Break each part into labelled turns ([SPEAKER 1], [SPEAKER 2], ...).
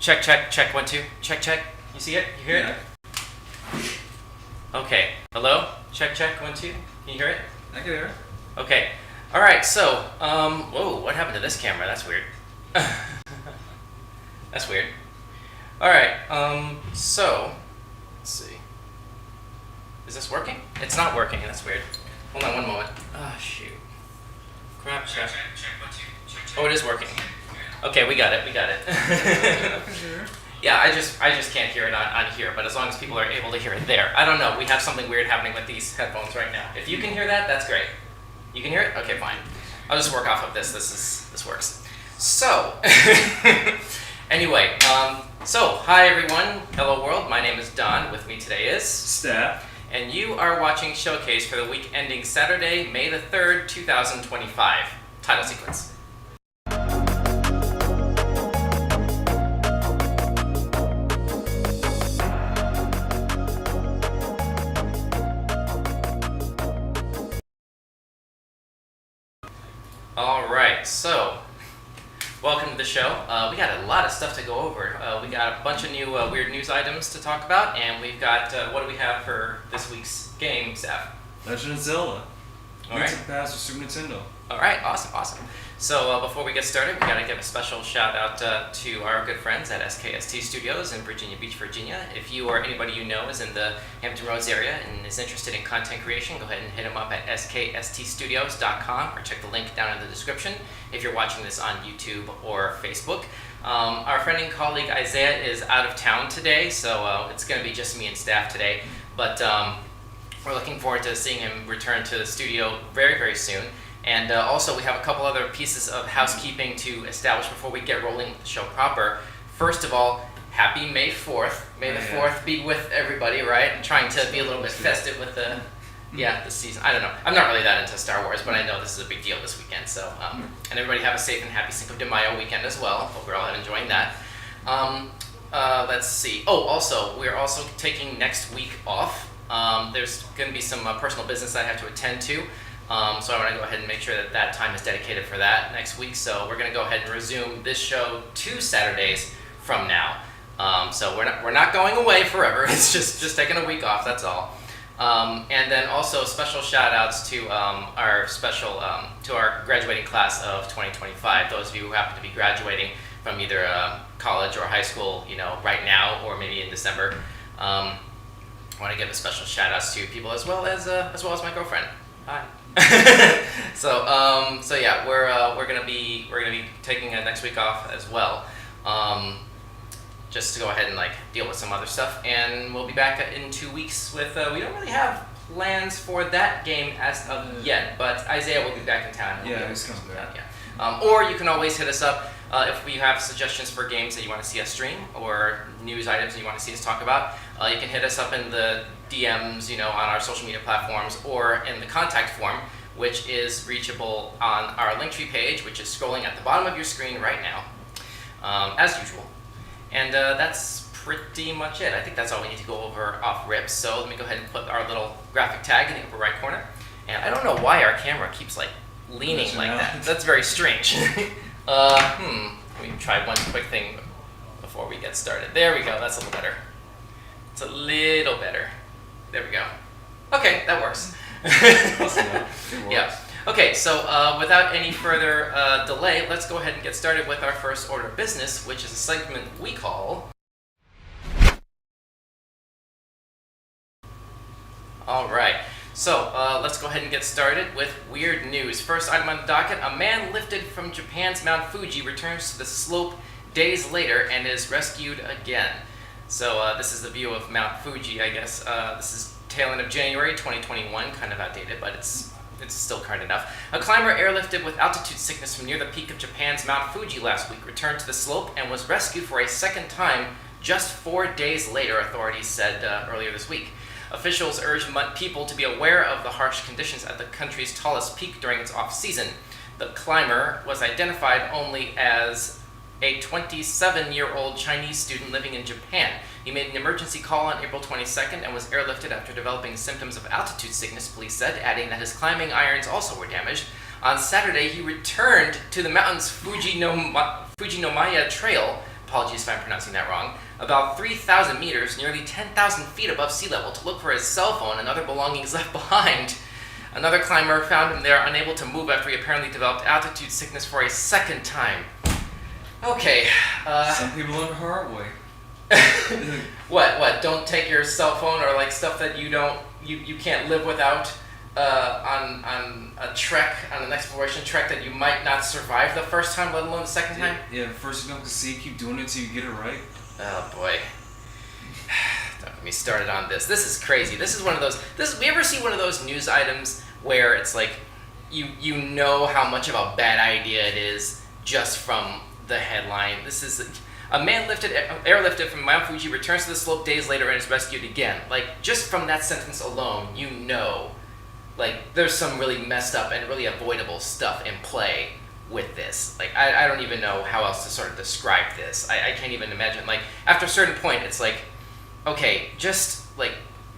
[SPEAKER 1] Check, check, check, 1, 2. Check, check. You see it? You hear it? Okay. Hello? Check, check, 1, 2. Can you hear it?
[SPEAKER 2] I can hear it.
[SPEAKER 1] Okay. Alright, so, whoa, what happened to this camera? That's weird. That's weird. Alright, so, let's see. Is this working? It's not working, that's weird. Hold on one moment. Ah, shoot. Crap, check. Oh, it is working. Okay, we got it. Yeah, I just can't hear it on here, but as long as people are able to hear it there. I don't know, we have something weird happening with these headphones right now. If you can hear that, that's great. You can hear it? Okay, fine. I'll just work off of this. This works. So, anyway, so hi everyone. Hello world. My name is Donn. With me today is
[SPEAKER 2] Staff.
[SPEAKER 1] And you are watching Showcase for the week ending Saturday, May the 3rd, 2025. Title sequence. Alright, so, welcome to the show. We got a lot of stuff to go over. We got a bunch of new weird news items to talk about, and we've got, what do we have for this week's game, Seth?
[SPEAKER 2] Legend of Zelda.
[SPEAKER 1] Alright.
[SPEAKER 2] Pass for Super Nintendo.
[SPEAKER 1] Alright, awesome. So before we get started, we gotta give a special shout out to our good friends at SKST Studios in Virginia Beach, Virginia. If you or anybody you know is in the Hampton Roads area and is interested in content creation, go ahead and hit them up at skststudios.com or check the link down in the description if you're watching this on YouTube or Facebook. Our friend and colleague Isaiah is out of town today, so it's gonna be just me and staff today. But we're looking forward to seeing him return to the studio very, very soon. And also, we have a couple other pieces of housekeeping to establish before we get rolling with the show proper. First of all, happy May 4th. May the 4th be with everybody, right? I'm trying to be a little bit festive with the season. I don't know. I'm not really that into Star Wars, but I know this is a big deal this weekend. So, and everybody have a safe and happy Cinco de Mayo weekend as well. Hope we're all enjoying that. Let's see. Oh, also, we're also taking next week off. There's going to be some personal business I have to attend to. So I want to go ahead and make sure that time is dedicated for that next week. So we're going to go ahead and resume this show 2 Saturdays from now. So we're not going away forever. It's just taking a week off. That's all. And then also special shout outs to our graduating class of 2025. Those of you who happen to be graduating from either college or high school, right now or maybe in December. I want to give a special shout outs to people as well as my girlfriend. Hi. So yeah, we're gonna be taking next week off as well, just to go ahead and deal with some other stuff, and we'll be back in 2 weeks with we don't really have plans for that game as of yet, but Isaiah will be back in town.
[SPEAKER 2] Yeah, he's coming back.
[SPEAKER 1] Yeah. Or you can always hit us up if we have suggestions for games that you want to see us stream or news items that you want to see us talk about. You can hit us up in the DMs, on our social media platforms, or in the contact form, which is reachable on our Linktree page, which is scrolling at the bottom of your screen right now, as usual. And that's pretty much it. I think that's all we need to go over off rip. So let me go ahead and put our little graphic tag in the upper right corner. And I don't know why our camera keeps leaning like that. That's very strange. Let me try one quick thing before we get started. There we go. That's a little better. It's a little better. There we go. Okay, that works. Yeah. Okay, so without any further delay, let's go ahead and get started with our first order of business, which is a segment we call... Alright, so let's go ahead and get started with weird news. First item on the docket, a man lifted from Japan's Mount Fuji returns to the slope days later and is rescued again. So this is the view of Mount Fuji, I guess. This is tail end of January 2021, kind of outdated, but it's still current enough. A climber airlifted with altitude sickness from near the peak of Japan's Mount Fuji last week returned to the slope and was rescued for a second time just 4 days later, authorities said earlier this week. Officials urged people to be aware of the harsh conditions at the country's tallest peak during its off-season. The climber was identified only as a 27-year-old Chinese student living in Japan. He made an emergency call on April 22nd and was airlifted after developing symptoms of altitude sickness, police said, adding that his climbing irons also were damaged. On Saturday, he returned to the mountain's Fuji no Maya Trail apologies if I'm pronouncing that wrong, about 3,000 meters, nearly 10,000 feet above sea level to look for his cell phone and other belongings left behind. Another climber found him there, unable to move after he apparently developed altitude sickness for a second time. Okay.
[SPEAKER 2] Some people learn the hard way.
[SPEAKER 1] What? Don't take your cell phone or like stuff that you can't live without on a trek, on an exploration trek that you might not survive the first time, let alone the second time?
[SPEAKER 2] Yeah, first you don't see, keep doing it till you get it right.
[SPEAKER 1] Oh boy. Don't get me started on this. This is crazy. This is one of those. We ever see one of those news items where it's like you know how much of a bad idea it is just from the headline. This is a man airlifted from Mount Fuji returns to the slope days later and is rescued again. Like just from that sentence alone, you know, like there's some really messed up and really avoidable stuff in play with this. Like I don't even know how else to sort of describe this. I can't even imagine. Like after a certain point, it's like, okay, just like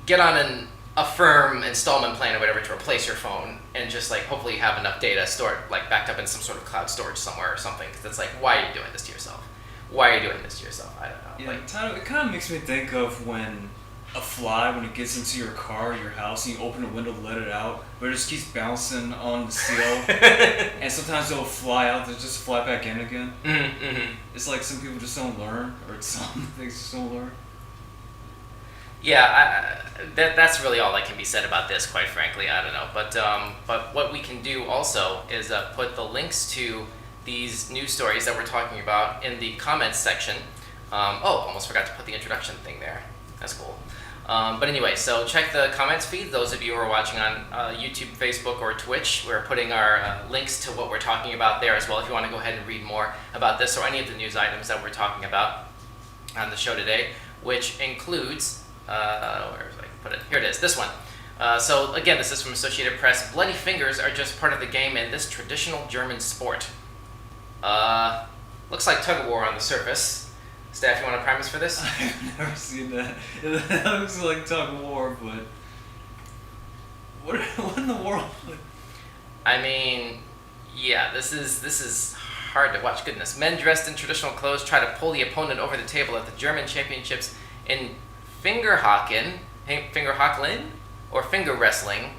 [SPEAKER 1] get on a firm installment plan or whatever to replace your phone and just like hopefully you have enough data stored like backed up in some sort of cloud storage somewhere or something. Because it's like, why are you doing this to yourself? Why are you doing this to yourself? I don't know.
[SPEAKER 2] Yeah,
[SPEAKER 1] Like,
[SPEAKER 2] it kind of makes me think of when a fly, when it gets into your car, your house, and you open the window to let it out, but it just keeps bouncing on the seal, and sometimes it'll fly out, they'll just fly back in again.
[SPEAKER 1] mm-hmm.
[SPEAKER 2] It's like some people just don't learn, or some things just don't learn.
[SPEAKER 1] Yeah, that's really all that can be said about this, quite frankly. I don't know. But what we can do also is put the links to these news stories that we're talking about in the comments section. Almost forgot to put the introduction thing there. That's cool. But anyway, so check the comments feed. Those of you who are watching on YouTube, Facebook, or Twitch, we're putting our links to what we're talking about there as well if you want to go ahead and read more about this or any of the news items that we're talking about on the show today, which includes, where did I put it? Here it is, this one. So again, this is from Associated Press. Bloody fingers are just part of the game in this traditional German sport. Looks like tug of war on the surface. Steph, you want to prime us for this?
[SPEAKER 2] I've never seen that. It looks like tug of war, but what in the world?
[SPEAKER 1] I mean, yeah, this is hard to watch. Goodness, men dressed in traditional clothes try to pull the opponent over the table at the German Championships in Fingerhaken or finger wrestling.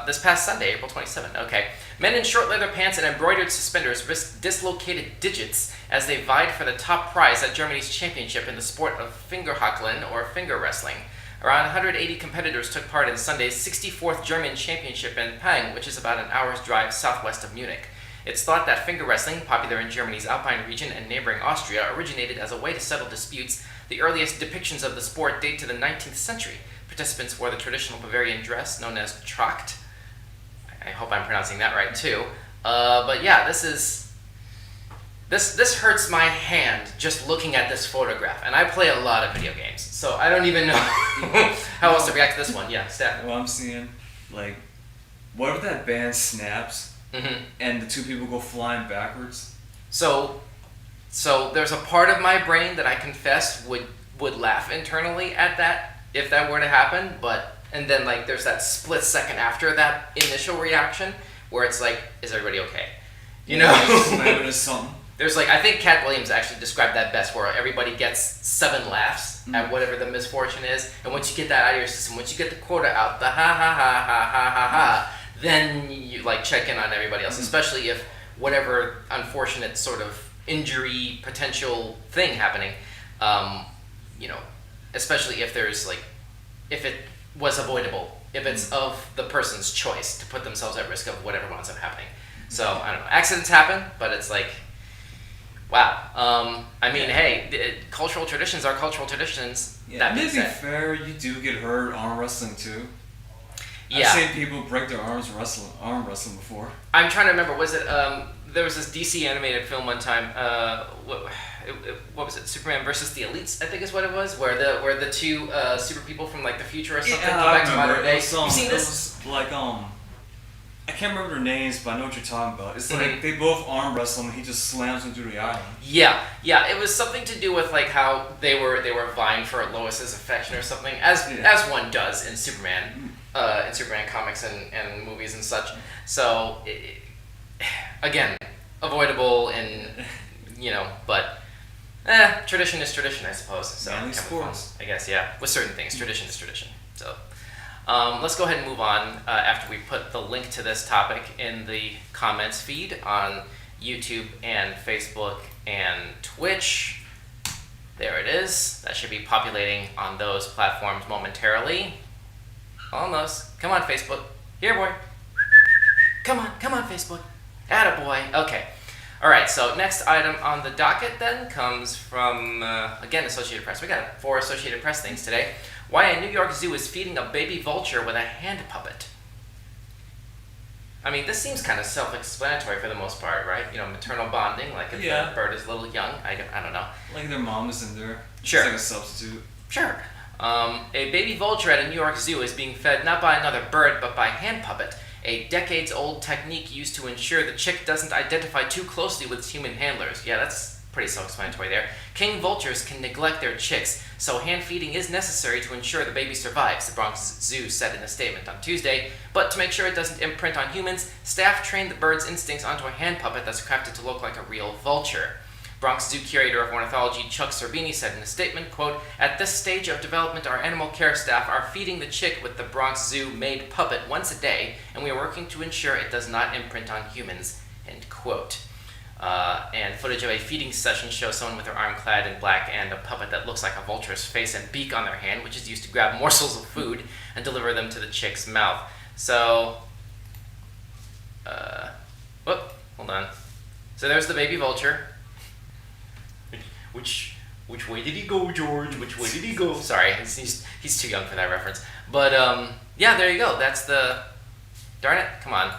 [SPEAKER 1] This past Sunday, April 27. Okay. Men in short leather pants and embroidered suspenders risked dislocated digits as they vied for the top prize at Germany's championship in the sport of Fingerhakeln or finger wrestling. Around 180 competitors took part in Sunday's 64th German Championship in Pang, which is about an hour's drive southwest of Munich. It's thought that finger wrestling, popular in Germany's Alpine region and neighboring Austria, originated as a way to settle disputes. The earliest depictions of the sport date to the 19th century. Participants wore the traditional Bavarian dress known as Tracht. I hope I'm pronouncing that right too. But yeah, this hurts my hand just looking at this photograph. And I play a lot of video games, so I don't even know how else to react to this one. Yeah, Steph.
[SPEAKER 2] Well, I'm seeing, like, what if that band snaps and the two people go flying backwards?
[SPEAKER 1] So there's a part of my brain that I confess would laugh internally at that if that were to happen, and then like there's that split second after that initial reaction where it's like, is everybody okay? You know?
[SPEAKER 2] Slam into something.
[SPEAKER 1] There's like, I think Cat Williams actually described that best, where everybody gets 7 laughs at whatever the misfortune is, and once you get that out of your system, once you get the quota out, the ha ha ha ha ha ha ha, then you like check in on everybody else, especially if whatever unfortunate sort of injury potential thing happening, especially if there's like, if it was avoidable, if it's of the person's choice to put themselves at risk of whatever winds up happening. So, I don't know, accidents happen, but it's like, wow. I mean, hey, cultural traditions are cultural traditions.
[SPEAKER 2] Yeah,
[SPEAKER 1] that being
[SPEAKER 2] to be
[SPEAKER 1] said.
[SPEAKER 2] fair, you do get hurt arm wrestling too.
[SPEAKER 1] Yeah.
[SPEAKER 2] I've seen people break their arm wrestling before.
[SPEAKER 1] I'm trying to remember, was it, there was this DC animated film one time, what was it, Superman versus the Elites, I think is what it was, where the two super people from like the future or something came back to modern day. You've seen this?
[SPEAKER 2] It was like, I can't remember their names, but I know what you're talking about. It's like they both arm wrestle and he just slams them through the island.
[SPEAKER 1] Yeah, it was something to do with like how they were vying for Lois's affection or something, as one does in Superman comics and movies and such. So again, avoidable and but tradition is tradition, I suppose. So
[SPEAKER 2] Manly sports.
[SPEAKER 1] I guess, yeah. With certain things, tradition is tradition. So let's go ahead and move on after we put the link to this topic in the comments feed on YouTube and Facebook and Twitch. There it is. That should be populating on those platforms momentarily. Almost. Come on, Facebook. Here, boy. Come on, Facebook. Attaboy. Okay. All right, so next item on the docket then comes from, again, Associated Press. We got 4 Associated Press things today. Why a New York zoo is feeding a baby vulture with a hand puppet. I mean, this seems kind of self-explanatory for the most part, right? Maternal bonding, like if the bird is a little young. I don't know.
[SPEAKER 2] Like their mom is in there.
[SPEAKER 1] Sure.
[SPEAKER 2] It's like a substitute.
[SPEAKER 1] Sure. A baby vulture at a New York zoo is being fed not by another bird, but by hand puppet, a decades-old technique used to ensure the chick doesn't identify too closely with its human handlers. Yeah, that's pretty self-explanatory there. King vultures can neglect their chicks, so hand feeding is necessary to ensure the baby survives, the Bronx Zoo said in a statement on Tuesday. But to make sure it doesn't imprint on humans, staff trained the bird's instincts onto a hand puppet that's crafted to look like a real vulture. Bronx Zoo curator of ornithology Chuck Sorbini said in a statement, quote, "At this stage of development, our animal care staff are feeding the chick with the Bronx Zoo-made puppet once a day, and we are working to ensure it does not imprint on humans," end quote. And footage of a feeding session shows someone with their arm clad in black and a puppet that looks like a vulture's face and beak on their hand, which is used to grab morsels of food and deliver them to the chick's mouth. So, hold on. So there's the baby vulture. Which way did he go, George? Which way did he go? Sorry, he's too young for that reference. But yeah, there you go. That's the. Darn it! Come on.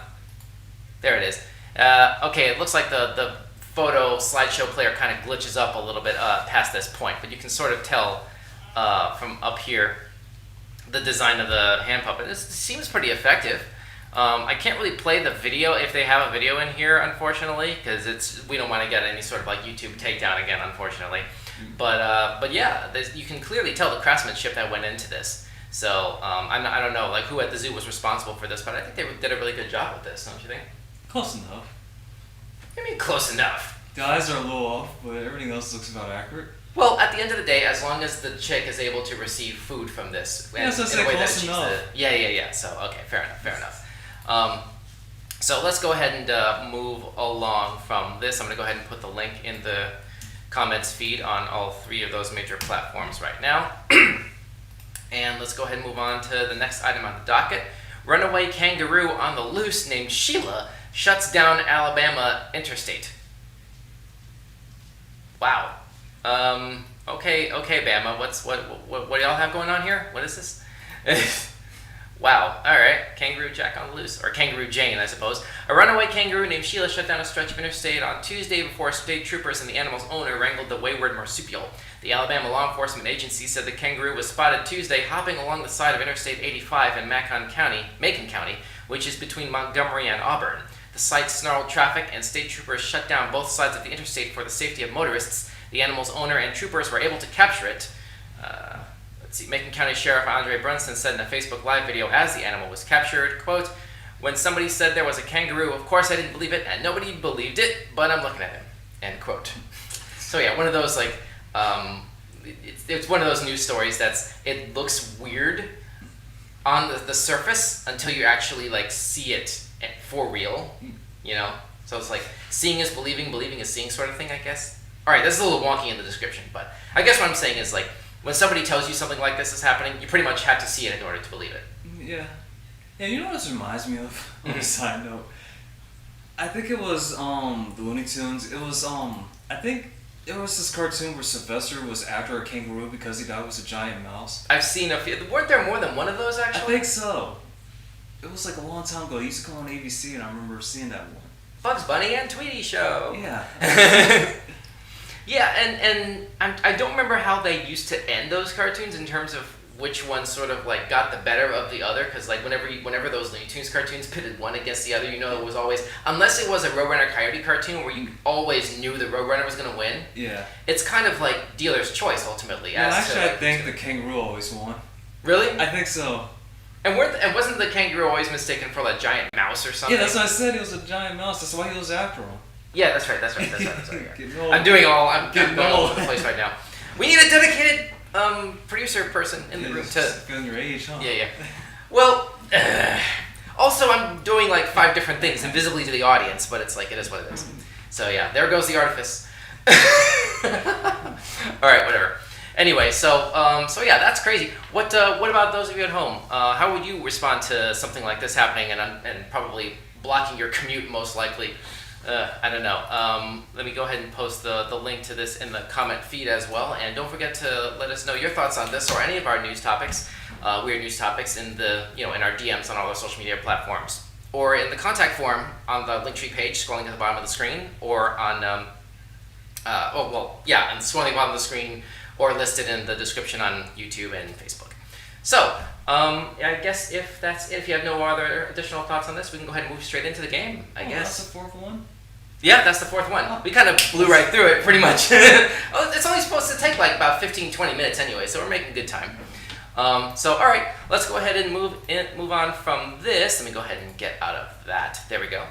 [SPEAKER 1] There it is. Okay, it looks like the photo slideshow player kind of glitches up a little bit past this point, but you can sort of tell from up here the design of the hand puppet. It seems pretty effective. I can't really play the video if they have a video in here, unfortunately, because we don't want to get any sort of like YouTube takedown again, unfortunately. But yeah, you can clearly tell the craftsmanship that went into this. So I don't know like who at the zoo was responsible for this, but I think they did a really good job with this, don't you think?
[SPEAKER 2] Close enough.
[SPEAKER 1] I mean, close enough.
[SPEAKER 2] The eyes are a little off, but everything else looks about accurate.
[SPEAKER 1] Well, at the end of the day, as long as the chick is able to receive food from this,
[SPEAKER 2] yeah, so it's close enough.
[SPEAKER 1] Yeah. So okay, fair enough. So let's go ahead and move along from this. I'm going to go ahead and put the link in the comments feed on all 3 of those major platforms right now. And let's go ahead and move on to the next item on the docket. Runaway kangaroo on the loose named Sheila shuts down Alabama interstate. Wow. Okay, Bama. What do y'all have going on here? What is this? Wow. All right. Kangaroo Jack on the loose, or Kangaroo Jane, I suppose. A runaway kangaroo named Sheila shut down a stretch of interstate on Tuesday before state troopers and the animal's owner wrangled the wayward marsupial. The Alabama Law Enforcement Agency said the kangaroo was spotted Tuesday hopping along the side of Interstate 85 in Macon County, which is between Montgomery and Auburn. The sight snarled traffic, and state troopers shut down both sides of the interstate for the safety of motorists. The animal's owner and troopers were able to capture it. Macon County Sheriff Andre Brunson said in a Facebook Live video as the animal was captured, quote, "When somebody said there was a kangaroo, of course I didn't believe it, and nobody believed it, but I'm looking at him," end quote. So yeah, one of those like, it's one of those news stories it looks weird on the surface until you actually like see it for real, So it's like seeing is believing, believing is seeing sort of thing, I guess. All right, this is a little wonky in the description, but I guess what I'm saying is like, when somebody tells you something like this is happening, you pretty much have to see it in order to believe it.
[SPEAKER 2] Yeah. Yeah, you know what this reminds me of? On a side note. I think it was the Looney Tunes. It was I think it was this cartoon where Sylvester was after a kangaroo because he thought it was a giant mouse.
[SPEAKER 1] I've seen a few. Weren't there more than one of those actually?
[SPEAKER 2] I think so. It was like a long time ago. It used to come on ABC, and I remember seeing that one.
[SPEAKER 1] Bugs Bunny and Tweety Show.
[SPEAKER 2] Yeah.
[SPEAKER 1] Yeah, and I don't remember how they used to end those cartoons in terms of which one sort of like got the better of the other, because like whenever those Looney Tunes cartoons pitted one against the other, it was always, unless it was a Roadrunner Coyote cartoon where you always knew the Roadrunner was going to win.
[SPEAKER 2] Yeah.
[SPEAKER 1] It's kind of like dealer's choice ultimately.
[SPEAKER 2] Well, actually, I think the kangaroo always won.
[SPEAKER 1] Really?
[SPEAKER 2] I think so.
[SPEAKER 1] And wasn't the kangaroo always mistaken for like a giant mouse or something?
[SPEAKER 2] Yeah, that's what I said. It was a giant mouse. That's why he was after him.
[SPEAKER 1] Yeah, that's right.
[SPEAKER 2] Getting old.
[SPEAKER 1] I'm going all over
[SPEAKER 2] old.
[SPEAKER 1] the place right now. We need a dedicated producer person in the room to.
[SPEAKER 2] Feeling your age, huh?
[SPEAKER 1] Yeah. Well, also I'm doing like 5 different things invisibly to the audience, but it's like it is what it is. So yeah, there goes the artifice. All right, whatever. Anyway, so yeah, that's crazy. What about those of you at home? How would you respond to something like this happening and probably blocking your commute most likely? I don't know. Let me go ahead and post the link to this in the comment feed as well, and don't forget to let us know your thoughts on this or any of our news topics, weird news topics in in our DMs on all our social media platforms, or in the contact form on the Linktree page, scrolling to the bottom of the screen, or on and scrolling to the bottom of the screen, or listed in the description on YouTube and Facebook. So, I guess if you have no other additional thoughts on this, we can go ahead and move straight into the game, I guess.
[SPEAKER 2] That's the 4th one?
[SPEAKER 1] Yeah, that's the 4th one. We kind of blew right through it, pretty much. It's only supposed to take like about 15-20 minutes anyway, so we're making good time. So, all right, let's go ahead and move on from this. Let me go ahead and get out of that. There we go.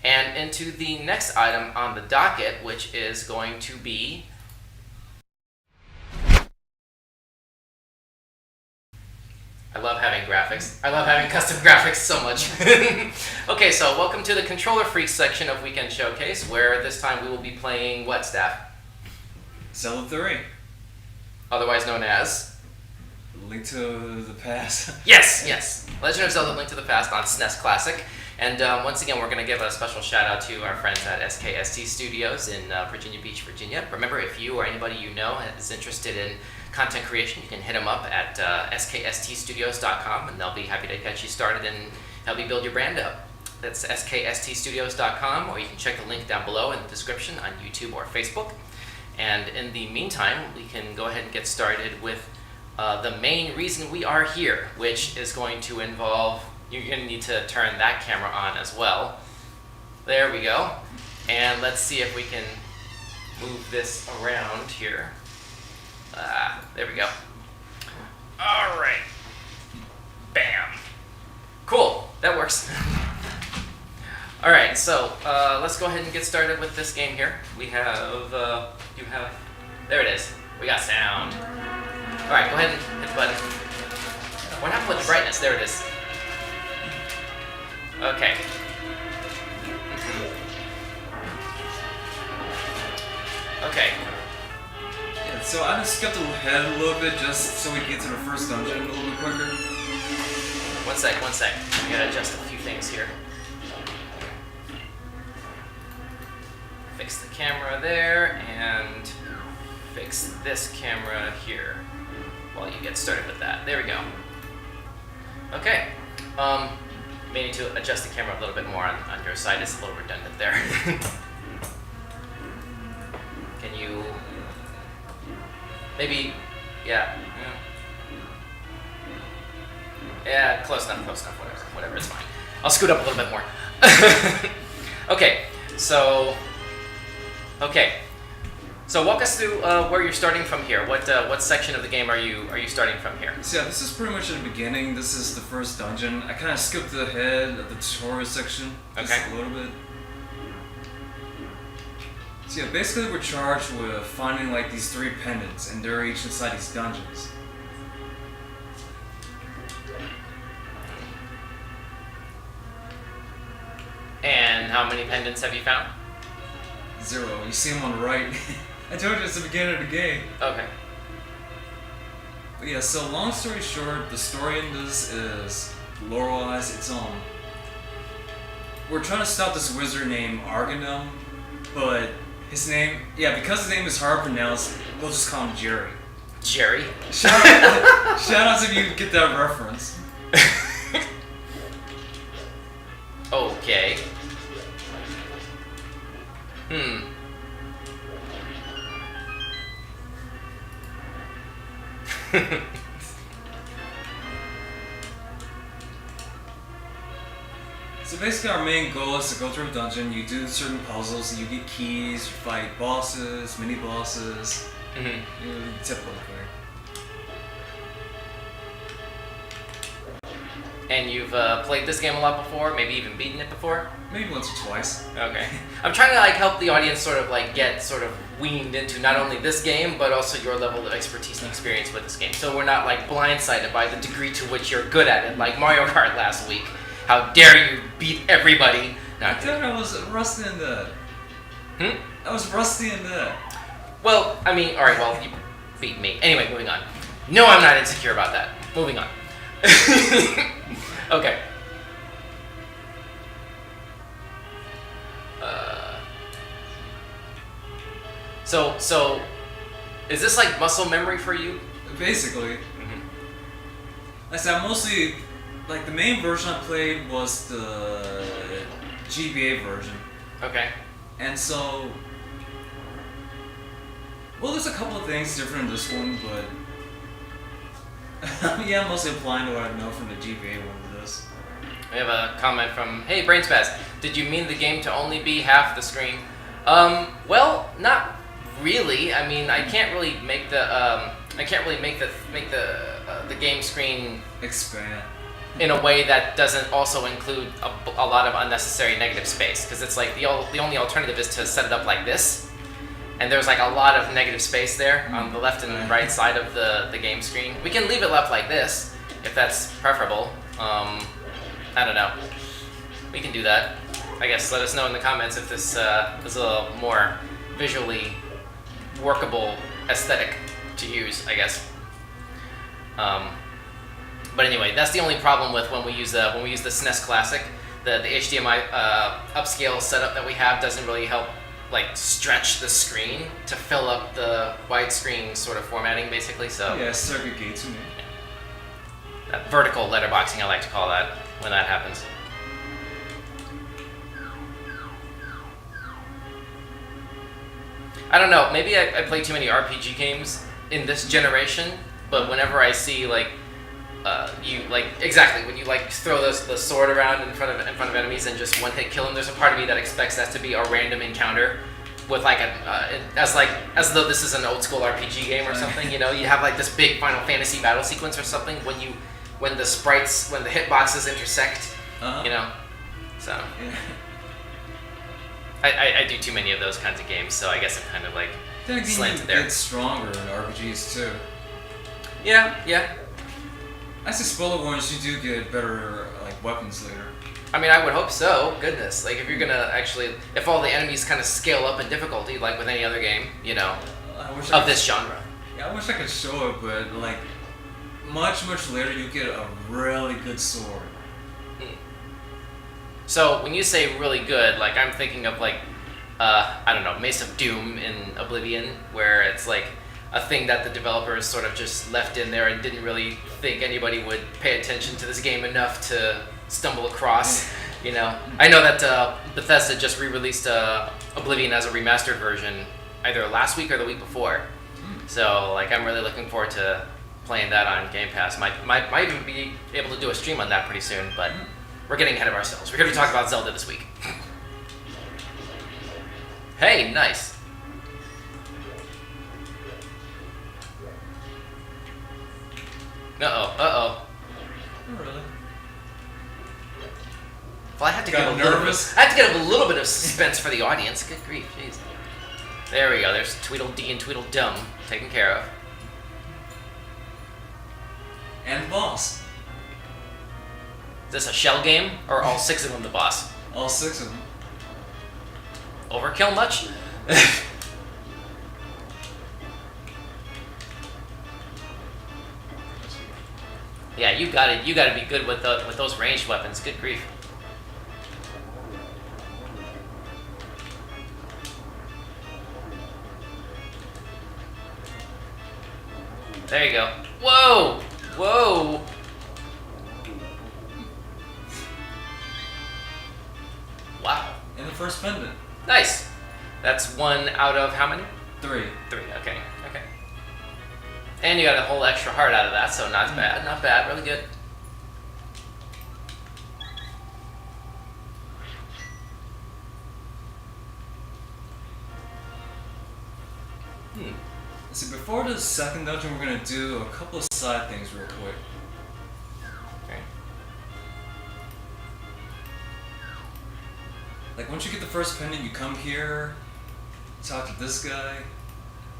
[SPEAKER 1] And into the next item on the docket, which is going to be... I love having graphics. I love having custom graphics so much. Okay, so welcome to the Controller Freaks section of Weekend Showcase, where this time we will be playing what, Staff?
[SPEAKER 2] Zelda 3.
[SPEAKER 1] Otherwise known as?
[SPEAKER 2] Link to the Past.
[SPEAKER 1] Yes! Legend of Zelda: Link to the Past on SNES Classic. And once again, we're going to give a special shout out to our friends at SKST Studios in Virginia Beach, Virginia. Remember, if you or anybody you know is interested in content creation, you can hit them up at SKSTstudios.com, and they'll be happy to get you started and help you build your brand up. That's SKSTstudios.com, or you can check the link down below in the description on YouTube or Facebook. And in the meantime, we can go ahead and get started with the main reason we are here, which is going to involve, you're going to need to turn that camera on as well. There we go. And let's see if we can move this around here. There we go. All right. Bam. Cool. That works. All right. So let's go ahead and get started with this game here. We have. There it is. We got sound. All right. Go ahead and hit the button. What happened with the brightness? There it is. Okay. Okay.
[SPEAKER 2] So I just skipped ahead a little bit just so we can get to the first dungeon a little bit quicker.
[SPEAKER 1] One sec. I gotta adjust a few things here. Fix the camera there, and fix this camera here while you get started with that. There we go. Okay. May need to adjust the camera a little bit more on your side. It's a little redundant there. Can you... Maybe, yeah, close enough, whatever, it's fine. I'll scoot up a little bit more. Okay, so walk us through where you're starting from here. What section of the game are you starting from here?
[SPEAKER 2] So yeah, this is pretty much at the beginning. This is the first dungeon. I kind of skipped ahead of the tutorial section just a little bit. So yeah, basically we're charged with finding like these 3 pendants, and they're each inside these dungeons.
[SPEAKER 1] And how many pendants have you found?
[SPEAKER 2] 0. You see them on the right. I told you it's the beginning of the game.
[SPEAKER 1] Okay.
[SPEAKER 2] But yeah, so long story short, the story in this is, lore-wise, it's we're trying to stop this wizard named Ganon, but his name, because his name is hard to pronounce, we'll just call him Jerry.
[SPEAKER 1] Jerry?
[SPEAKER 2] Shout out if you get that reference.
[SPEAKER 1] Okay.
[SPEAKER 2] So basically our main goal is to go through a dungeon, you do certain puzzles, you get keys, you fight bosses, mini-bosses, typical thing.
[SPEAKER 1] And you've played this game a lot before, maybe even beaten it before?
[SPEAKER 2] Maybe once or twice.
[SPEAKER 1] Okay. I'm trying to like help the audience sort of like get sort of weaned into not only this game, but also your level of expertise and experience with this game. So we're not like blindsided by the degree to which you're good at it, like Mario Kart last week. How dare you beat everybody?
[SPEAKER 2] I thought I was rusty in that. I was rusty in that.
[SPEAKER 1] Well, I mean, alright, well, you beat me. Anyway, moving on. No, I'm not insecure about that. Moving on. Okay. So, is this like muscle memory for you?
[SPEAKER 2] Basically. I said I mostly, like the main version I played was the GBA version.
[SPEAKER 1] Okay.
[SPEAKER 2] And so, well, there's a couple of things different in this one, but yeah, I'm mostly applying to what I know from the GBA one to this.
[SPEAKER 1] We have a comment from, hey, Brainspaz, did you mean the game to only be half the screen? Well, not really. I mean, I can't really make the the game screen
[SPEAKER 2] expand
[SPEAKER 1] in a way that doesn't also include a lot of unnecessary negative space, because it's like the only alternative is to set it up like this. And there's like a lot of negative space there on the left and right side of the game screen. We can leave it left like this, if that's preferable. I don't know. We can do that. I guess let us know in the comments if this is a little more visually workable aesthetic to use, I guess. But anyway, that's the only problem with when we use the SNES Classic. The HDMI upscale setup that we have doesn't really help like stretch the screen to fill up the widescreen sort of formatting, basically. So
[SPEAKER 2] yeah, circuit gate to me.
[SPEAKER 1] That vertical letterboxing, I like to call that when that happens. I don't know. Maybe I play too many RPG games in this generation, but whenever I see like you like exactly when you like throw the sword around in front of enemies and just one hit kill them, there's a part of me that expects that to be a random encounter with like as though this is an old school RPG game or something. You know, you have like this big Final Fantasy battle sequence or something when the hitboxes intersect. You know, so.
[SPEAKER 2] Yeah.
[SPEAKER 1] I do too many of those kinds of games, so I guess I'm kind of like slanted there.
[SPEAKER 2] It's stronger in RPGs too.
[SPEAKER 1] Yeah.
[SPEAKER 2] I say spoiler warnings, you do get better like weapons later.
[SPEAKER 1] I mean, I would hope so. Goodness, like if you're gonna actually, if all the enemies kind of scale up in difficulty, like with any other game, you know, of this genre.
[SPEAKER 2] Yeah, I wish I could show it, but like much later, you get a really good sword.
[SPEAKER 1] So when you say really good, like I'm thinking of like, I don't know, Mace of Doom in Oblivion, where it's like a thing that the developers sort of just left in there and didn't really think anybody would pay attention to this game enough to stumble across. You know, I know that Bethesda just re-released Oblivion as a remastered version either last week or the week before. So like I'm really looking forward to playing that on Game Pass. Might even be able to do a stream on that pretty soon, but. We're getting ahead of ourselves. We're going to talk about Zelda this week. Hey, nice. Uh-oh.
[SPEAKER 2] Oh, really?
[SPEAKER 1] Well, I have to give a little bit of suspense for the audience. Good grief, jeez. There we go. There's Tweedledee and Tweedledum taken care of.
[SPEAKER 2] And boss.
[SPEAKER 1] Is this a shell game, or all 6 of them the boss?
[SPEAKER 2] All 6 of them.
[SPEAKER 1] Overkill much? Yeah, you gotta be good with those ranged weapons. Good grief. There you go. Whoa! Whoa! Wow.
[SPEAKER 2] In the first pendant.
[SPEAKER 1] Nice. That's 1 out of how many?
[SPEAKER 2] 3.
[SPEAKER 1] 3, okay. And you got a whole extra heart out of that, so not bad, really good.
[SPEAKER 2] See, before the second dungeon, we're gonna do a couple of side things real quick.
[SPEAKER 1] Okay.
[SPEAKER 2] Like once you get the first pendant, you come here, talk to this guy.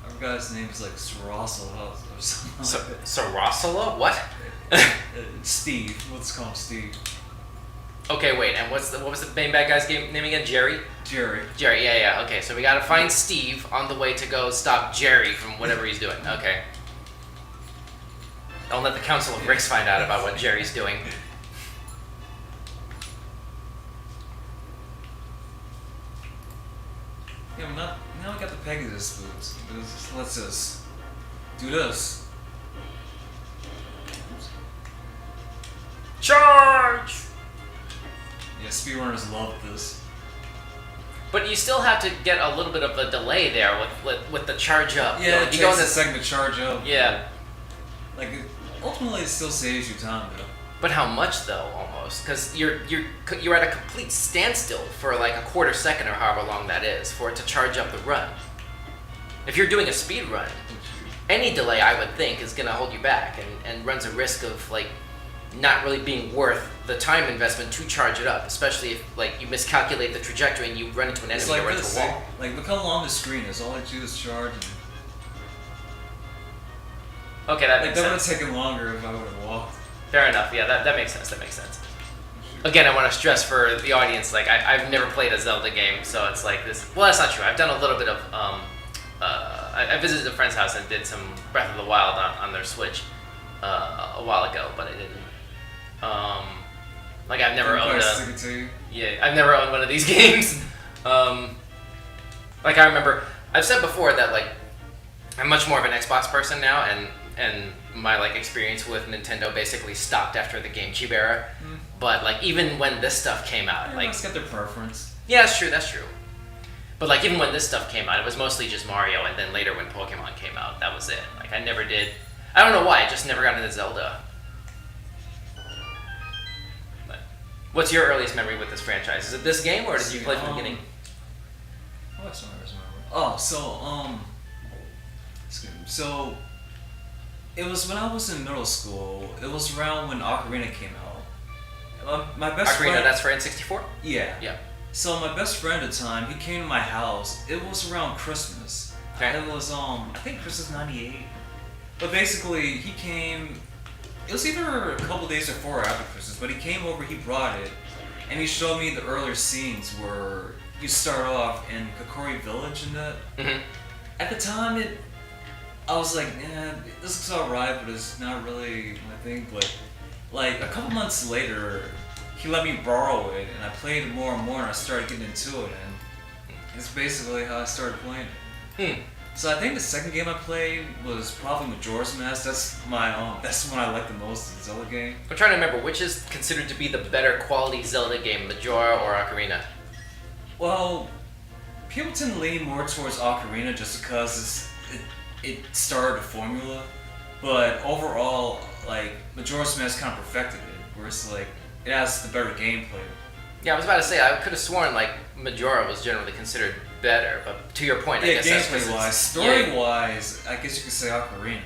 [SPEAKER 2] I forgot his name is like Sarasala or something like that.
[SPEAKER 1] Sarasala? What?
[SPEAKER 2] Steve. Let's call him Steve.
[SPEAKER 1] Okay, wait. And what was the main bad guy's name again? Jerry.
[SPEAKER 2] Jerry.
[SPEAKER 1] Yeah. Okay, so we gotta find Steve on the way to go stop Jerry from whatever he's doing. Okay. Don't let the Council of Ricks find out about what Jerry's doing.
[SPEAKER 2] Yeah, now we got the Pegasus boots. Let's just do this.
[SPEAKER 1] Charge!
[SPEAKER 2] Yeah, speedrunners love this.
[SPEAKER 1] But you still have to get a little bit of a delay there with the charge up.
[SPEAKER 2] Yeah, it
[SPEAKER 1] you go
[SPEAKER 2] takes
[SPEAKER 1] in
[SPEAKER 2] a second to charge up.
[SPEAKER 1] Yeah.
[SPEAKER 2] Like, ultimately, it still saves you time, though.
[SPEAKER 1] But how much though? Almost, because you're at a complete standstill for like a quarter second or however long that is for it to charge up the run. If you're doing a speed run, any delay I would think is gonna hold you back and runs a risk of like not really being worth the time investment to charge it up, especially if like you miscalculate the trajectory and you run into an enemy or run into a wall.
[SPEAKER 2] Like look how long the screen is. All I do is charge. And
[SPEAKER 1] okay, that makes sense.
[SPEAKER 2] That would have taken longer if I would have walked.
[SPEAKER 1] Fair enough. Yeah, that makes sense. Again, I want to stress for the audience, like I've never played a Zelda game, so it's like this. Well, that's not true. I've done a little bit of. I visited a friend's house and did some Breath of the Wild on their Switch a while ago, but I didn't. Like I've never owned I've never owned one of these games. Like I remember, I've said before that like I'm much more of an Xbox person now, and my like experience with Nintendo basically stopped after the GameCube era. But like even when this stuff came out,
[SPEAKER 2] everyone's got their preference.
[SPEAKER 1] Yeah, that's true. But like even when this stuff came out, it was mostly just Mario, and then later when Pokemon came out, that was it. Like I never did. I don't know why. I just never got into Zelda. But what's your earliest memory with this franchise? Is it this game, or did you play from the beginning?
[SPEAKER 2] What's my earliest memory? So it was when I was in middle school. It was around when Ocarina came out. My best
[SPEAKER 1] Ocarina,
[SPEAKER 2] friend.
[SPEAKER 1] that's for N64?
[SPEAKER 2] Yeah.
[SPEAKER 1] Yeah.
[SPEAKER 2] So my best friend at the time, he came to my house. It was around Christmas.
[SPEAKER 1] Okay.
[SPEAKER 2] It was I think Christmas '98. But basically, he came. It was either a couple days before or after Christmas, but he came over. He brought it, and he showed me the earlier scenes where you start off in Kokori Village and that.
[SPEAKER 1] Mm-hmm.
[SPEAKER 2] At the time, I was like, this looks alright, but it's not really my thing. But like a couple months later, he let me borrow it, and I played it more and more, and I started getting into it, and it's basically how I started playing it. So I think the second game I played was probably Majora's Mask. That's the one I like the most, the Zelda game.
[SPEAKER 1] I'm trying to remember which is considered to be the better quality Zelda game, Majora or Ocarina.
[SPEAKER 2] Well, people tend to lean more towards Ocarina just because it started a formula, but overall, like Majora's Mask kind of perfected it, where it's like it has the better gameplay.
[SPEAKER 1] Yeah, I was about to say I could have sworn like Majora was generally considered better, but to your point, I guess that's
[SPEAKER 2] gameplay wise, story wise, I guess you could say Ocarina.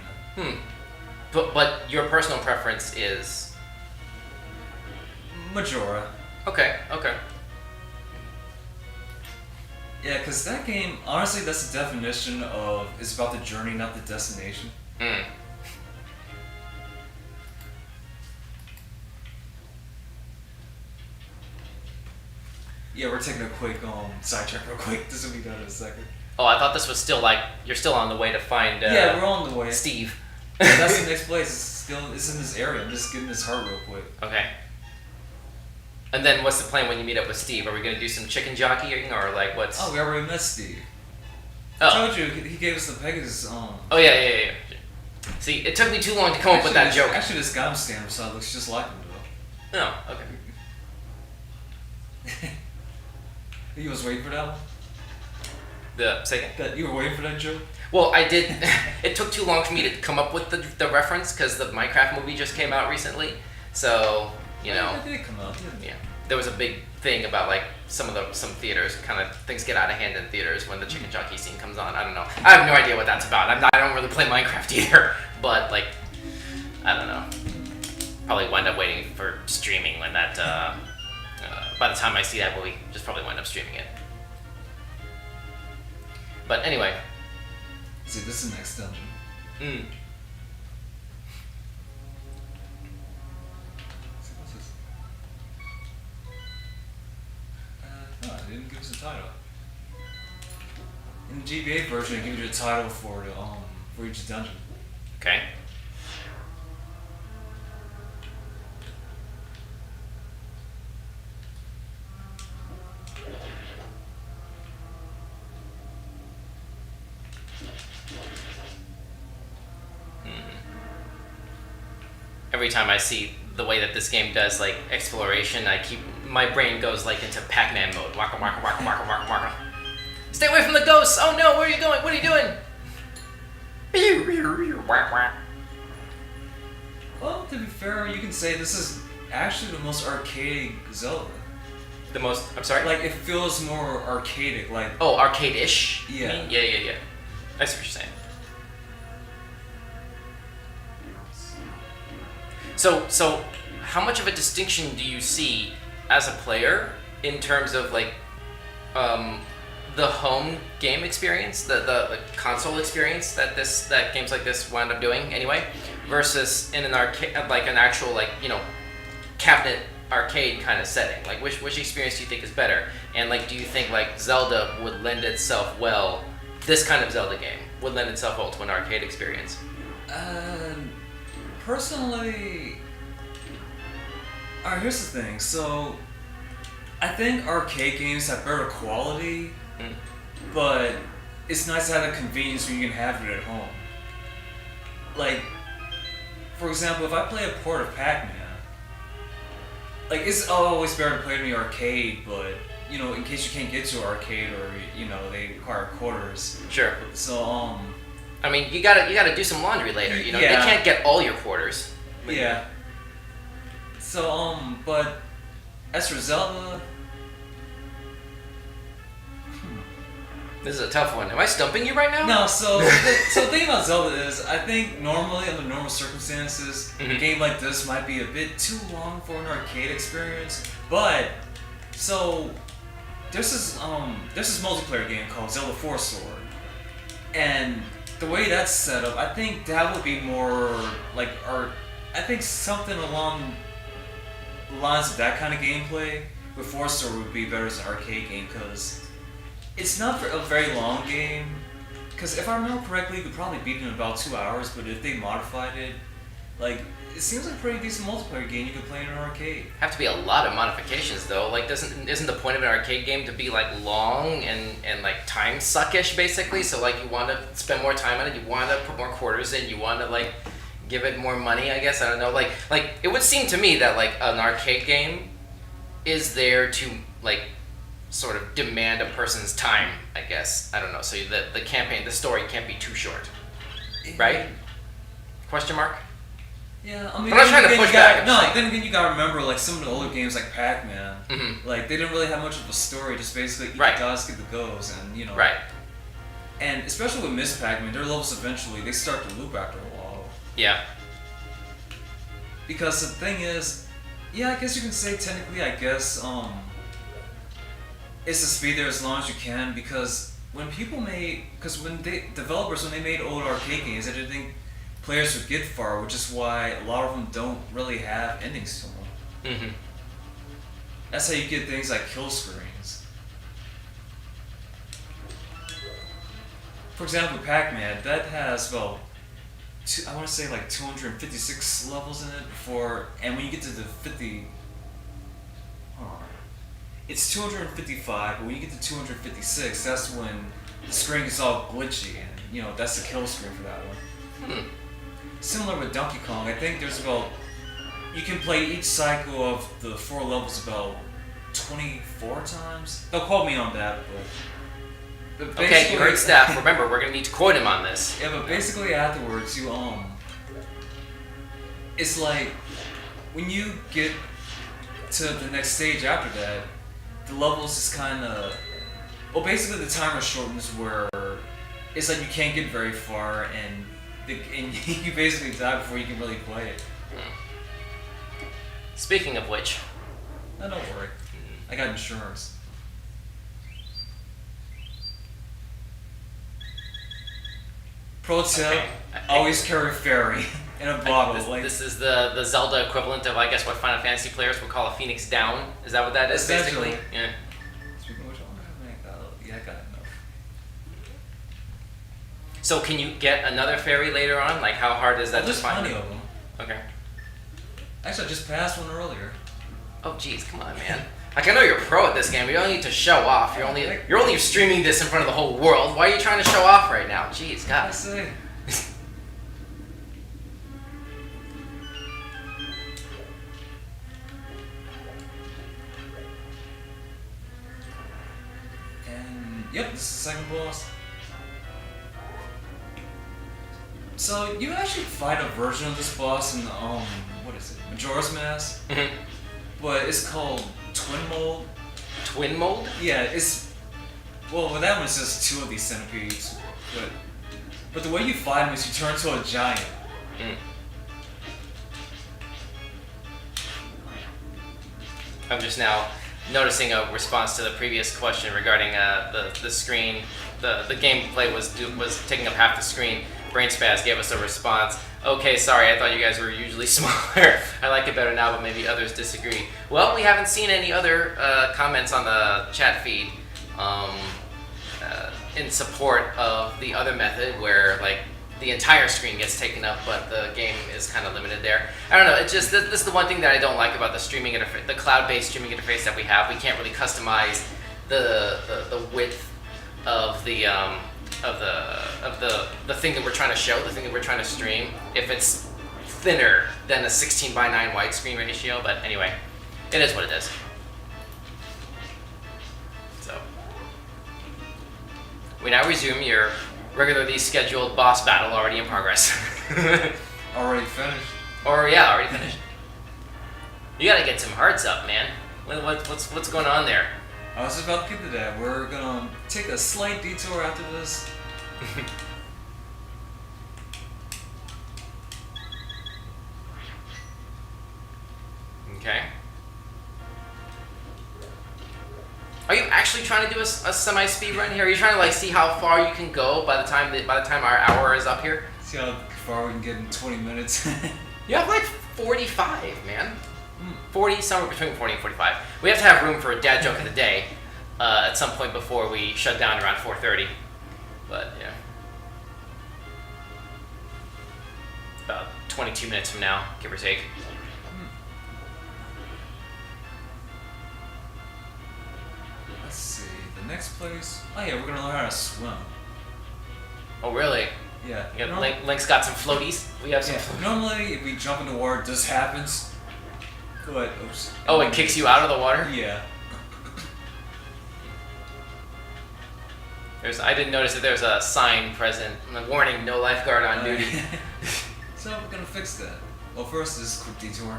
[SPEAKER 1] But your personal preference is
[SPEAKER 2] Majora.
[SPEAKER 1] Okay.
[SPEAKER 2] Yeah, because that game, honestly, that's the definition of it's about the journey, not the destination. Yeah, we're taking a quick sidetrack real quick. This will be done in a second.
[SPEAKER 1] Oh, I thought this was still like you're still on the way to find.
[SPEAKER 2] Yeah, we're on the way.
[SPEAKER 1] Steve.
[SPEAKER 2] Yeah, that's the next place. It's in this area. I'm just getting this heart real quick.
[SPEAKER 1] Okay. And then what's the plan when you meet up with Steve? Are we gonna do some chicken jockeying or like what's?
[SPEAKER 2] Oh, we already met Steve.
[SPEAKER 1] Oh.
[SPEAKER 2] I told you he gave us the Pegasus.
[SPEAKER 1] Oh yeah. See, it took me too long to come up with that joke.
[SPEAKER 2] Actually, this Ganon stand beside looks just like him though.
[SPEAKER 1] Oh, okay.
[SPEAKER 2] You was waiting for that one?
[SPEAKER 1] The second?
[SPEAKER 2] That you were waiting for that joke?
[SPEAKER 1] Well, I did. It took too long for me to come up with the reference because the Minecraft movie just came out recently. So, you know.
[SPEAKER 2] It did come out, didn't it?
[SPEAKER 1] Yeah. There was a big thing about like some theaters, kind of things get out of hand in theaters when the chicken jockey scene comes on. I don't know. I have no idea what that's about. I don't really play Minecraft either. But like, I don't know. Probably wind up waiting for streaming when that by the time I see that, we'll just probably wind up streaming it. But anyway.
[SPEAKER 2] See, this is the next dungeon. What's this? No, it didn't give us a title. In the GBA version, it gives you a title for each dungeon.
[SPEAKER 1] Okay. Every time I see the way that this game does like exploration, my brain goes like into Pac-Man mode. Waka waka waka waka waka waka. Stay away from the ghosts! Oh no, where are you going? What are you doing?
[SPEAKER 2] Well, to be fair, you can say this is actually the most arcade Zelda.
[SPEAKER 1] The most, I'm sorry?
[SPEAKER 2] Like, it feels more arcadic, like...
[SPEAKER 1] Oh, arcade-ish?
[SPEAKER 2] Yeah.
[SPEAKER 1] You mean? Yeah. I see what you're saying. So, how much of a distinction do you see as a player in terms of, like, the home game experience, the console experience that games like this wound up doing anyway, versus in an arcade, like an actual, like, you know, cabinet arcade kind of setting? Like, which experience do you think is better? And like, do you think like Zelda would lend itself well, this kind of Zelda game would lend itself well to an arcade experience?
[SPEAKER 2] Personally, alright, here's the thing. So, I think arcade games have better quality, but it's nice to have the convenience where you can have it at home. Like, for example, if I play a port of Pac-Man, like, it's always better to play it in the arcade, but, you know, in case you can't get to an arcade or, you know, they require quarters.
[SPEAKER 1] Sure.
[SPEAKER 2] So,
[SPEAKER 1] I mean, you gotta do some laundry later, you know?
[SPEAKER 2] Yeah.
[SPEAKER 1] They can't get all your quarters.
[SPEAKER 2] Yeah. So, but as for Zelda...
[SPEAKER 1] This is a tough one. Am I stumping you right now?
[SPEAKER 2] No, so the thing about Zelda is, I think normally under normal circumstances, a game like this might be a bit too long for an arcade experience. But so there's this multiplayer game called Zelda 4 Sword, and the way that's set up, I think that would be more like I think something along the lines of that kind of gameplay with 4 Sword would be better as an arcade game, because it's not a very long game, because if I remember correctly, you could probably beat it in about 2 hours, but if they modified it, like, it seems like a pretty decent multiplayer game you could play in an arcade.
[SPEAKER 1] Have to be a lot of modifications though. Like, isn't the point of an arcade game to be like long and like time suckish basically? So like, you want to spend more time on it, you want to put more quarters in, you want to like give it more money, I guess. I don't know. Like it would seem to me that like an arcade game is there to like sort of demand a person's time, I guess. I don't know. So the campaign, the story can't be too short, right? Question mark?
[SPEAKER 2] Yeah, I mean,
[SPEAKER 1] I'm not trying to push back.
[SPEAKER 2] No, then again, you gotta remember, like, some of the older games like Pac-Man, like, they didn't really have much of a story, just basically eat the dots, get the goes, and, you know.
[SPEAKER 1] Right.
[SPEAKER 2] And especially with Miss Pac-Man, their levels eventually, they start to loop after a while.
[SPEAKER 1] Yeah.
[SPEAKER 2] Because the thing is, yeah, I guess you can say technically, I guess, it's to speed there as long as you can, because when developers, when they made old arcade games, they didn't think players would get far, which is why a lot of them don't really have endings to them. That's how you get things like kill screens. For example, Pac-Man, that has about, I want to say like 256 levels in it before, and when you get to the 50, it's 255, but when you get to 256, that's when the screen is all glitchy, and you know, that's the kill screen for that one. Similar with Donkey Kong, I think there's about, you can play each cycle of the 4 levels about 24 times. Don't quote me on that, but
[SPEAKER 1] Okay, you heard staff. Remember, we're gonna need to quote him on this.
[SPEAKER 2] Yeah, but basically afterwards, you it's like when you get to the next stage after that, the levels is kind of, well, basically the timer shortens where it's like you can't get very far, and you basically die before you can really play it.
[SPEAKER 1] Speaking of which,
[SPEAKER 2] no, don't worry. I got insurance. Pro tip:
[SPEAKER 1] Okay.
[SPEAKER 2] always carry a fairy in a bottle.
[SPEAKER 1] This is the Zelda equivalent of, I guess, what Final Fantasy players would call a Phoenix Down. Is that what that is, basically? Yeah.
[SPEAKER 2] Speaking of which, I got enough.
[SPEAKER 1] So can you get another fairy later on? Like, how hard is that to
[SPEAKER 2] There's
[SPEAKER 1] find?
[SPEAKER 2] plenty of them.
[SPEAKER 1] Okay.
[SPEAKER 2] Actually, I just passed one earlier.
[SPEAKER 1] Oh, jeez, come on, man. Like, I know you're a pro at this game, but you don't need to show off. You're only streaming this in front of the whole world. Why are you trying to show off right now? Jeez,
[SPEAKER 2] I
[SPEAKER 1] guys.
[SPEAKER 2] say. And yep, this is the second boss. So you actually fight a version of this boss in what is it? Majora's Mask, but it's called Twin Mold.
[SPEAKER 1] Twin mold?
[SPEAKER 2] Yeah, it's well, with that one it's just two of these centipedes, but the way you fight them is you turn into a giant.
[SPEAKER 1] Mm. I'm just now noticing a response to the previous question regarding the screen. The gameplay was taking up half the screen. Brainspaz gave us a response. Okay, sorry, I thought you guys were usually smaller. I like it better now, but maybe others disagree. Well, we haven't seen any other comments on the chat feed in support of the other method where, like, the entire screen gets taken up, but the game is kind of limited there. I don't know. It's just this is the one thing that I don't like about the streaming interface, the cloud-based streaming interface that we have. We can't really customize the width of the thing that we're trying to show, the thing that we're trying to stream. If it's thinner than a 16:9 widescreen ratio, but anyway, it is what it is. So we now resume your regularly scheduled boss battle, already in progress.
[SPEAKER 2] Already finished.
[SPEAKER 1] Already finished. You gotta get some hearts up, man. What's going on there?
[SPEAKER 2] I was just about to get to that. We're gonna take a slight detour after this.
[SPEAKER 1] Okay. Are you actually trying to do a semi-speed run here? Are you trying to, like, see how far you can go by the time our hour is up here?
[SPEAKER 2] See how far we can get in 20 minutes.
[SPEAKER 1] You have like 45, man. 40, somewhere between 40 and 45. We have to have room for a dad joke of the day at some point before we shut down around 4:30. But yeah, about 22 minutes from now, give or take.
[SPEAKER 2] Let's see, the next place. Oh yeah, we're gonna learn how to swim.
[SPEAKER 1] Oh really?
[SPEAKER 2] Yeah.
[SPEAKER 1] You got, Link's got some floaties. We have some.
[SPEAKER 2] Yeah. Normally, if we jump in the water, this happens. But oops.
[SPEAKER 1] Oh, it kicks you out of the water?
[SPEAKER 2] Yeah.
[SPEAKER 1] I didn't notice that there's a sign present, a warning, no lifeguard on duty.
[SPEAKER 2] So we're gonna fix that. Well, first this quick detour.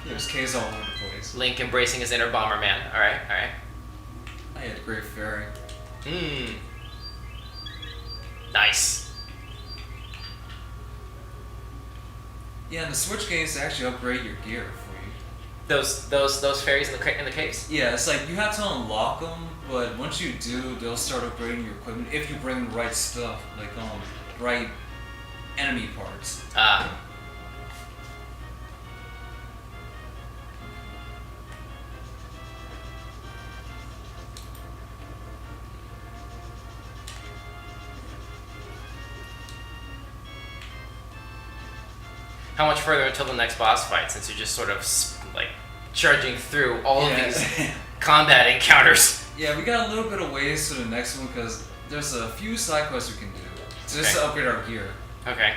[SPEAKER 2] There's K's all over the place.
[SPEAKER 1] Link embracing his inner Bomberman. All right.
[SPEAKER 2] I had a great fairy.
[SPEAKER 1] Nice.
[SPEAKER 2] Yeah, and the Switch games actually upgrade your gear for you.
[SPEAKER 1] Those fairies in the caves?
[SPEAKER 2] Yeah, it's like you have to unlock them, but once you do, they'll start upgrading your equipment if you bring the right stuff, like right enemy parts.
[SPEAKER 1] Ah. How much further until the next boss fight, since you're just sort of like charging through all of these combat encounters?
[SPEAKER 2] Yeah, we got a little bit of ways to the next one because there's a few side quests we can do just to upgrade our gear.
[SPEAKER 1] Okay.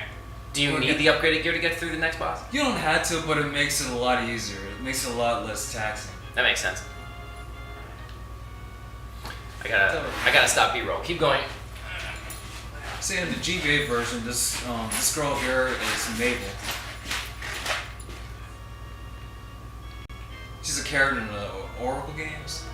[SPEAKER 1] Do you need the upgraded gear to get through the next boss?
[SPEAKER 2] You don't have to, but it makes it a lot easier. It makes it a lot less taxing.
[SPEAKER 1] That makes sense. I gotta stop B-roll. Keep going.
[SPEAKER 2] See, in the GBA version, this girl here is Mabel. She's a character in the Oracle games.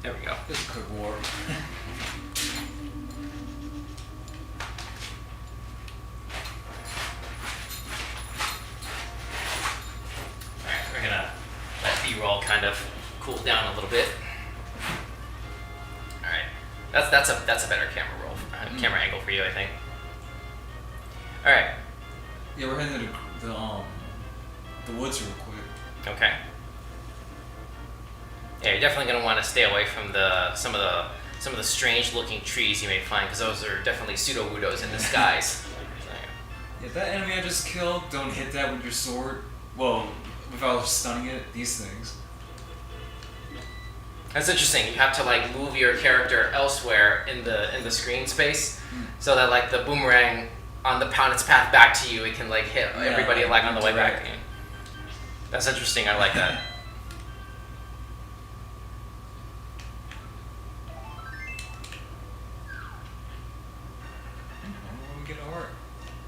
[SPEAKER 1] There we go.
[SPEAKER 2] Just a quick warp.
[SPEAKER 1] Alright, we're gonna let B-roll kind of cool down a little bit. Alright. That's a better camera roll, camera angle for you, I think. Alright.
[SPEAKER 2] Yeah, we're heading to the woods real quick.
[SPEAKER 1] Okay. Yeah, you're definitely gonna want to stay away from some of the strange looking trees you may find, because those are definitely pseudo-wudos in disguise.
[SPEAKER 2] Yeah, that enemy I just killed, don't hit that with your sword. Well, without stunning it, these things.
[SPEAKER 1] That's interesting. You have to like move your character elsewhere in the screen space, so that like the boomerang on its path back to you, it can like hit everybody like on the way back. Yeah. That's interesting. I like that.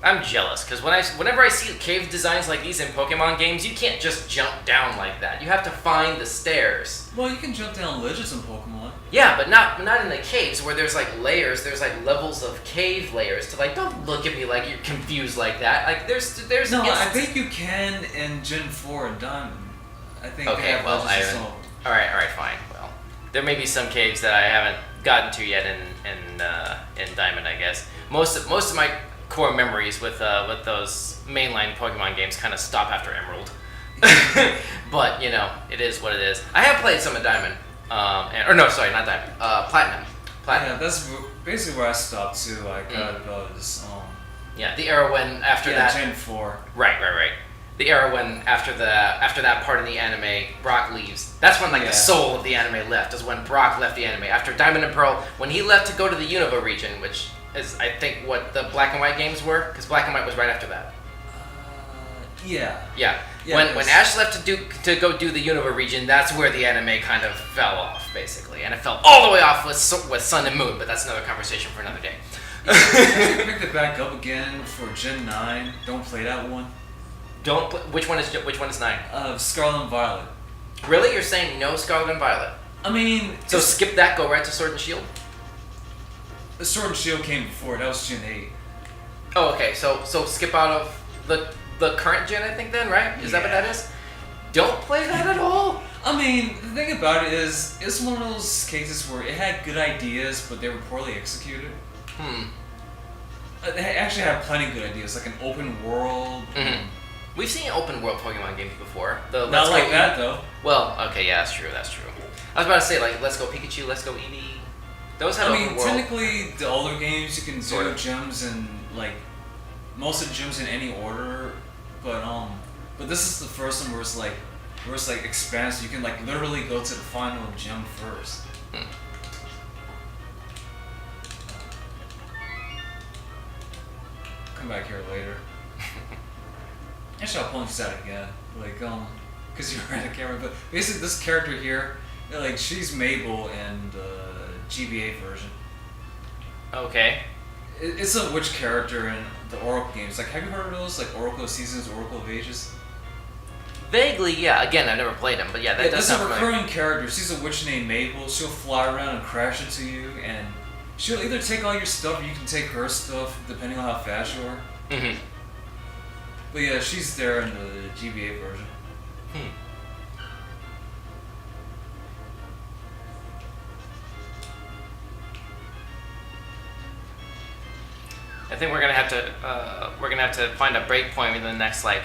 [SPEAKER 1] I'm jealous because whenever I see cave designs like these in Pokemon games, you can't just jump down like that. You have to find the stairs.
[SPEAKER 2] Well, you can jump down ledges in Pokemon.
[SPEAKER 1] Yeah, but not in the caves where there's like layers. There's like levels of cave layers. To like, don't look at me like you're confused like that. Like there's.
[SPEAKER 2] No, I think you can in Gen 4 and Diamond. I think.
[SPEAKER 1] Okay,
[SPEAKER 2] they have
[SPEAKER 1] well,
[SPEAKER 2] ledges and
[SPEAKER 1] all right, fine. Well, there may be some caves that I haven't gotten to yet in Diamond, I guess. Most of my core memories with those mainline Pokemon games kind of stop after Emerald. But you know, it is what it is. I have played some of Diamond, or no, sorry, not Diamond, Platinum.
[SPEAKER 2] Yeah, that's basically where I stopped too. I got this.
[SPEAKER 1] Yeah, the era when after that.
[SPEAKER 2] Gen 4.
[SPEAKER 1] Right. The era when after that part of the anime, Brock leaves. That's when like the soul of the anime left. Is when Brock left the anime after Diamond and Pearl. When he left to go to the Unova region, which is I think what the Black and White games were, because Black and White was right after that.
[SPEAKER 2] Yeah.
[SPEAKER 1] When Ash left to go do the Unova region, that's where the anime kind of fell off, basically, and it fell all the way off with Sun and Moon. But that's another conversation for another day.
[SPEAKER 2] I picked it back up again for Gen 9. Don't play that one.
[SPEAKER 1] Which one is 9?
[SPEAKER 2] Scarlet and Violet.
[SPEAKER 1] Really? You're saying no Scarlet and Violet?
[SPEAKER 2] I mean,
[SPEAKER 1] so skip that. Go right to Sword and Shield.
[SPEAKER 2] The Sword and Shield came before. That was Gen 8.
[SPEAKER 1] Oh, okay. So skip out of the current gen, I think. Then, right? Is that what that is? Don't play that at all.
[SPEAKER 2] I mean, the thing about it is, it's one of those cases where it had good ideas, but they were poorly executed. They actually had plenty of good ideas, like an open world.
[SPEAKER 1] We've seen open world Pokemon games before.
[SPEAKER 2] Not like that, though.
[SPEAKER 1] Well, okay, yeah, that's true. I was about to say, like, Let's Go Pikachu, Let's Go Eevee. Those had open world.
[SPEAKER 2] Technically, the older games, you can do gyms and, like, most of the gyms in any order, but this is the first one where it's like expands. You can, like, literally go to the final gym first. Come back here later. Actually, I'll point this out again. Like, because you're right, the camera. But basically, this character here, like, she's Mabel in the GBA version.
[SPEAKER 1] Okay.
[SPEAKER 2] It's a witch character in the Oracle games. Like, have you heard of those? Like, Oracle of Seasons, Oracle of Ages?
[SPEAKER 1] Vaguely, yeah. Again, I've never played them, but yeah, that does sound familiar.
[SPEAKER 2] That's a recurring character. She's a witch named Mabel. She'll fly around and crash into you, and she'll either take all your stuff or you can take her stuff, depending on how fast you are. But yeah, she's there in the GBA version.
[SPEAKER 1] I think we're gonna have to find a break point within the next like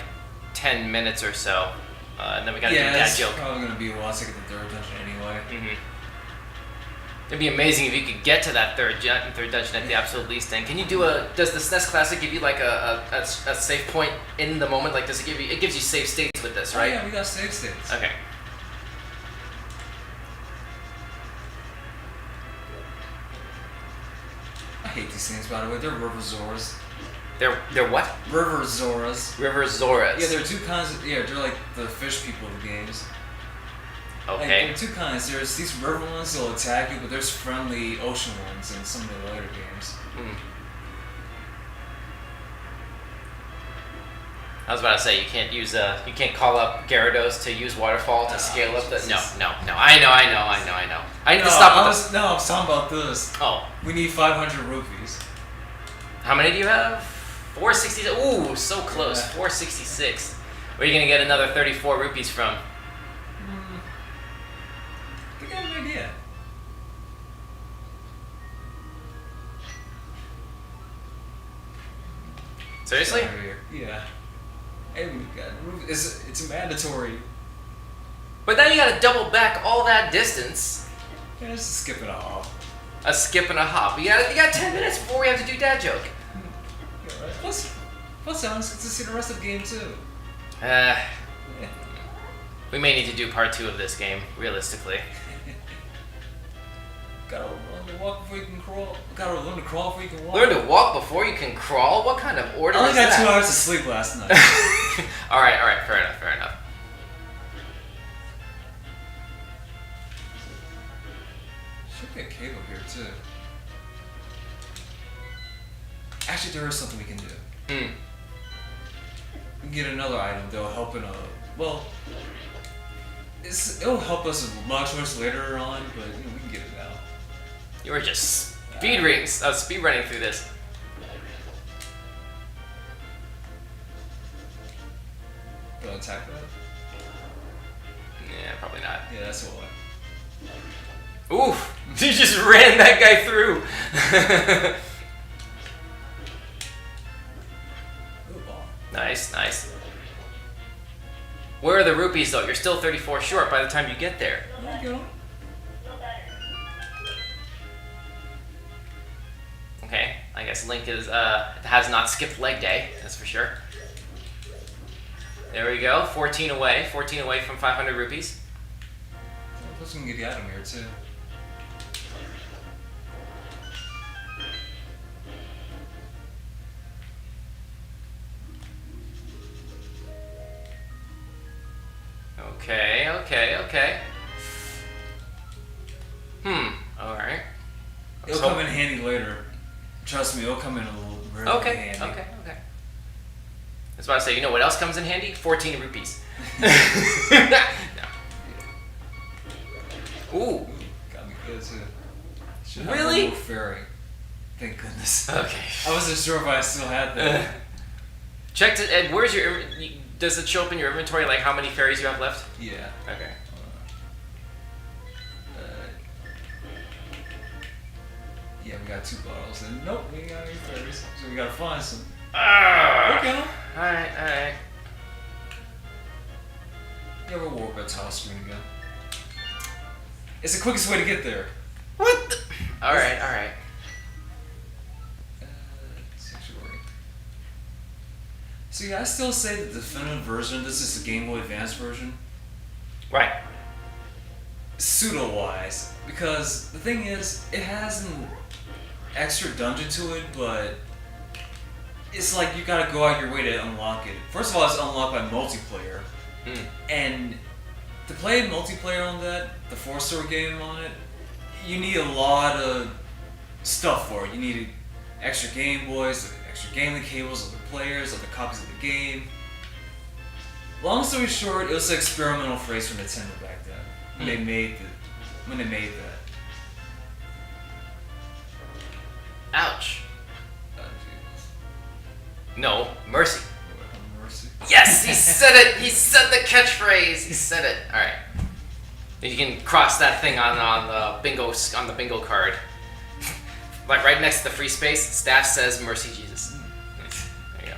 [SPEAKER 1] 10 minutes or so, and then we gotta do that joke.
[SPEAKER 2] Yeah, it's probably gonna be a while to get the third dungeon anyway.
[SPEAKER 1] It'd be amazing if you could get to that third dungeon at the absolute least. And can you do does the SNES Classic give you like a save point in the moment? Like, does it give you? It gives you save states with this, right?
[SPEAKER 2] Oh, yeah, we got save states.
[SPEAKER 1] Okay.
[SPEAKER 2] I hate these things, by the way. They're Riverzoras.
[SPEAKER 1] They're what?
[SPEAKER 2] Riverzoras.
[SPEAKER 1] Riverzoras.
[SPEAKER 2] Yeah, there are two kinds of. Yeah, they're like the fish people of the games.
[SPEAKER 1] Okay.
[SPEAKER 2] Like, there are two kinds. There's these river ones that'll attack you, but there's friendly ocean ones in some of the later games.
[SPEAKER 1] I was about to say you can't use you can't call up Gyarados to use waterfall to scale up the. No. I know. I need to stop with this.
[SPEAKER 2] No, I was talking about this.
[SPEAKER 1] Oh.
[SPEAKER 2] We need 500 rupees.
[SPEAKER 1] How many do you have? 460. Ooh, so close. Yeah. 466. Where are you gonna get another 34 rupees from?
[SPEAKER 2] I think I have an idea.
[SPEAKER 1] Seriously?
[SPEAKER 2] Yeah. Hey, it's mandatory.
[SPEAKER 1] But now you gotta double back all that distance.
[SPEAKER 2] Yeah, it's a skip and a hop.
[SPEAKER 1] A skip and a hop. You got 10 minutes before we have to do dad joke.
[SPEAKER 2] Yeah, right. Plus I want to see the rest of the game too.
[SPEAKER 1] We may need to do part 2 of this game, realistically.
[SPEAKER 2] Gotta learn to walk before you can crawl. Gotta learn to crawl before you can walk.
[SPEAKER 1] Learn to walk before you can crawl? What kind of order is that?
[SPEAKER 2] I only got 2 hours of sleep last night.
[SPEAKER 1] Alright, fair enough.
[SPEAKER 2] Should be a cave over here too. Actually, there is something we can do. We can get another item that'll help in a... Well, it'll help us with mod choice later on, but we can get it now.
[SPEAKER 1] You were just speed running through this.
[SPEAKER 2] Do I attack that?
[SPEAKER 1] Yeah, probably not.
[SPEAKER 2] Yeah, that's what.
[SPEAKER 1] Oof! You just ran that guy through. Nice. Where are the rupees though? You're still 34 short by the time you get there.
[SPEAKER 2] There you go.
[SPEAKER 1] Okay, I guess Link has not skipped leg day, that's for sure. There we go, 14 away from 500 rupees.
[SPEAKER 2] Plus we can get the item here too.
[SPEAKER 1] Okay. Alright.
[SPEAKER 2] It'll come in handy later. Trust me, it'll come in a little really handy.
[SPEAKER 1] Okay. I was about to say, you know what else comes in handy? 14 rupees. No. Ooh.
[SPEAKER 2] Got me good too. Should
[SPEAKER 1] really?
[SPEAKER 2] Have a fairy. Thank goodness.
[SPEAKER 1] Okay.
[SPEAKER 2] I wasn't sure if I still had that.
[SPEAKER 1] Check to Ed, where's your... Does it show up in your inventory, like how many fairies you have left?
[SPEAKER 2] Yeah.
[SPEAKER 1] Okay.
[SPEAKER 2] Yeah, we got 2 bottles, and nope, we ain't got any fairies, so we gotta find some.
[SPEAKER 1] Okay. Alright.
[SPEAKER 2] Yeah, we'll warp at tile screen again. It's the quickest way to get there.
[SPEAKER 1] What the? Alright.
[SPEAKER 2] Sanctuary. So yeah, I still say the definitive version, this is the Game Boy Advance version.
[SPEAKER 1] Right.
[SPEAKER 2] Pseudo-wise, because the thing is, it has an extra dungeon to it, but it's like you gotta go out your way to unlock it. First of all, it's unlocked by multiplayer, and to play multiplayer on that, the 4-star game on it, you need a lot of stuff for it. You need extra Game Boys, extra Game Link cables, other players, other copies of the game. Long story short, it was an experimental phrase from Nintendo back then when they made that.
[SPEAKER 1] Ouch.
[SPEAKER 2] Oh, Jesus.
[SPEAKER 1] No, mercy.
[SPEAKER 2] Mercy.
[SPEAKER 1] Yes, he said it. He said the catchphrase. He said it. All right. You can cross that thing on the bingo card, like right next to the free space. Staff says "Mercy Jesus." There you go.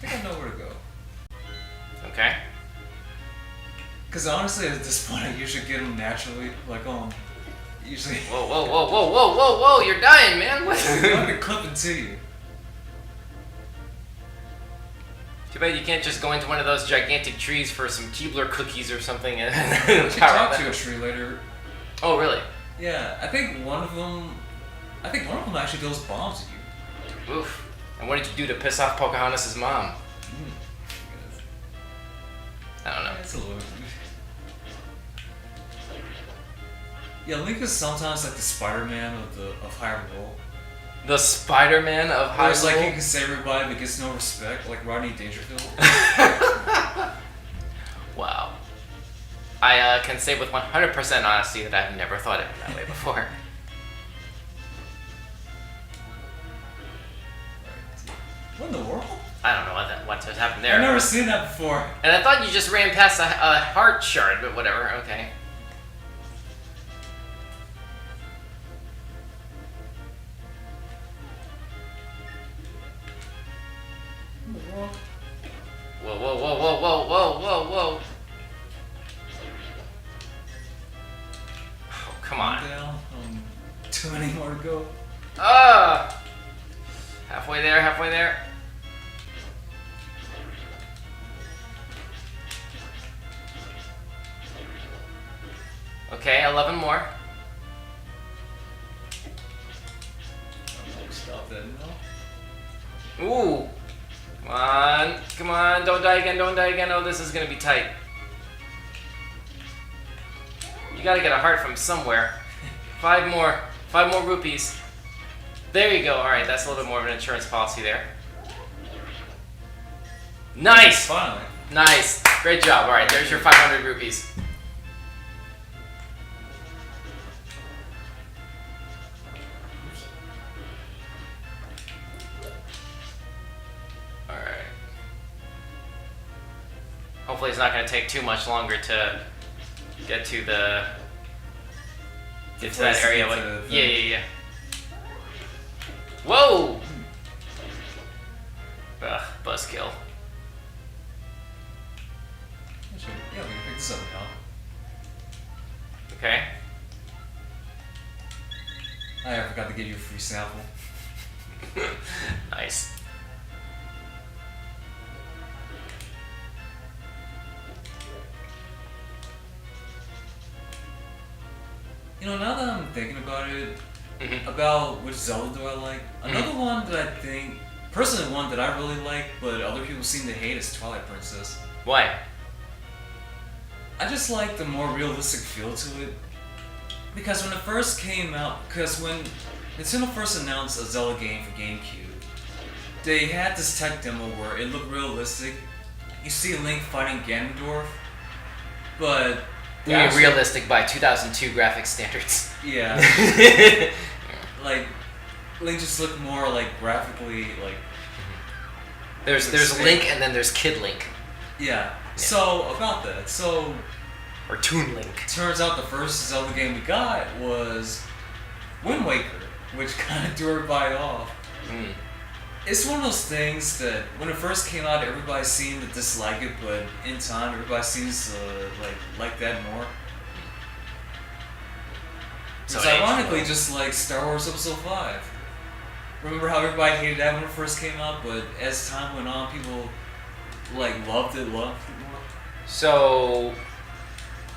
[SPEAKER 2] I think I know where to go.
[SPEAKER 1] Okay.
[SPEAKER 2] Because honestly, at this point, I usually get them naturally, like usually.
[SPEAKER 1] Whoa! You're dying, man. What?
[SPEAKER 2] I'm gonna clip it to you.
[SPEAKER 1] Too bad you can't just go into one of those gigantic trees for some Keebler cookies or something and
[SPEAKER 2] I should
[SPEAKER 1] power
[SPEAKER 2] talk
[SPEAKER 1] up
[SPEAKER 2] to a
[SPEAKER 1] that.
[SPEAKER 2] tree later.
[SPEAKER 1] Oh, really?
[SPEAKER 2] Yeah, I think one of them actually throws bombs at you.
[SPEAKER 1] Oof. And what did you do to piss off Pocahontas' mom? I don't know.
[SPEAKER 2] It's a little. Yeah, Link is sometimes like the Spider-Man of Hyrule.
[SPEAKER 1] The Spider-Man of Hyrule.
[SPEAKER 2] Where it's like he can save everybody but gets no respect, like Rodney Dangerfield.
[SPEAKER 1] Wow. I can say with 100% honesty that I've never thought of it that way before.
[SPEAKER 2] What in the world?
[SPEAKER 1] I don't know what just happened there.
[SPEAKER 2] I've never seen that before.
[SPEAKER 1] And I thought you just ran past a heart shard, but whatever, okay. Whoa, whoa, whoa, whoa, whoa, whoa, whoa, whoa. Oh, come on.
[SPEAKER 2] Down. Too many more to go.
[SPEAKER 1] Halfway there, halfway there. Okay, 11 more.
[SPEAKER 2] Stop that now.
[SPEAKER 1] Ooh. Come on, don't die again, don't die again. Oh, this is gonna be tight. You gotta get a heart from somewhere. 5 more rupees. There you go, alright, that's a little bit more of an insurance policy there. Nice!
[SPEAKER 2] Finally.
[SPEAKER 1] Nice, great job, alright, there's your 500 rupees. Hopefully it's not going to take too much longer to get to that area. Yeah. Whoa! Ugh, buzzkill.
[SPEAKER 2] Yeah, we can pick this up now.
[SPEAKER 1] Okay.
[SPEAKER 2] I forgot to give you a free sample.
[SPEAKER 1] Nice.
[SPEAKER 2] You know, now that I'm thinking about it, about which Zelda do I like, another one that I think, personally one that I really like, but other people seem to hate is Twilight Princess.
[SPEAKER 1] Why?
[SPEAKER 2] I just like the more realistic feel to it. Because when it first came out, because when Nintendo first announced a Zelda game for GameCube, they had this tech demo where it looked realistic. You see Link fighting Ganondorf, but...
[SPEAKER 1] You mean realistic by 2002 graphics standards.
[SPEAKER 2] Yeah. Like, Link just looked more like graphically like.
[SPEAKER 1] There's Link and then there's Kid Link.
[SPEAKER 2] Yeah. So about that,
[SPEAKER 1] or Toon Link.
[SPEAKER 2] Turns out the first Zelda game we got was Wind Waker, which kind of threw everybody off. It's one of those things that when it first came out, everybody seemed to dislike it, but in time, everybody seems to like that more.
[SPEAKER 1] So
[SPEAKER 2] it's ironically just like Star Wars Episode 5. Remember how everybody hated that when it first came out, but as time went on, people loved it more.
[SPEAKER 1] So,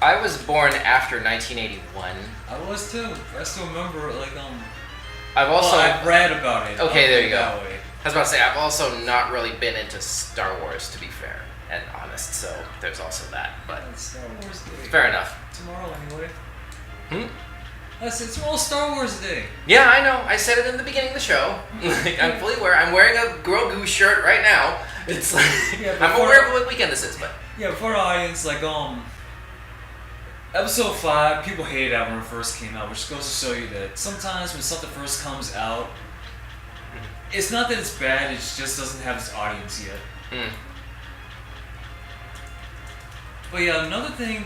[SPEAKER 1] I was born after 1981.
[SPEAKER 2] I was too. I still remember
[SPEAKER 1] I've
[SPEAKER 2] read about it.
[SPEAKER 1] Okay, there you go. I was about to say, I've also not really been into Star Wars, to be fair and honest, so there's also that, but
[SPEAKER 2] It's Star Wars Day.
[SPEAKER 1] Fair enough.
[SPEAKER 2] Tomorrow, anyway.
[SPEAKER 1] Hmm?
[SPEAKER 2] It's all Star Wars Day.
[SPEAKER 1] Yeah, I know. I said it in the beginning of the show. I'm fully aware. I'm wearing a Grogu shirt right now. It's like, I'm aware of what weekend this is, but...
[SPEAKER 2] Yeah, before the audience, Episode 5, people hated that when it first came out, which goes to show you that sometimes when something first comes out, it's not that it's bad, it just doesn't have its audience yet. But yeah, another thing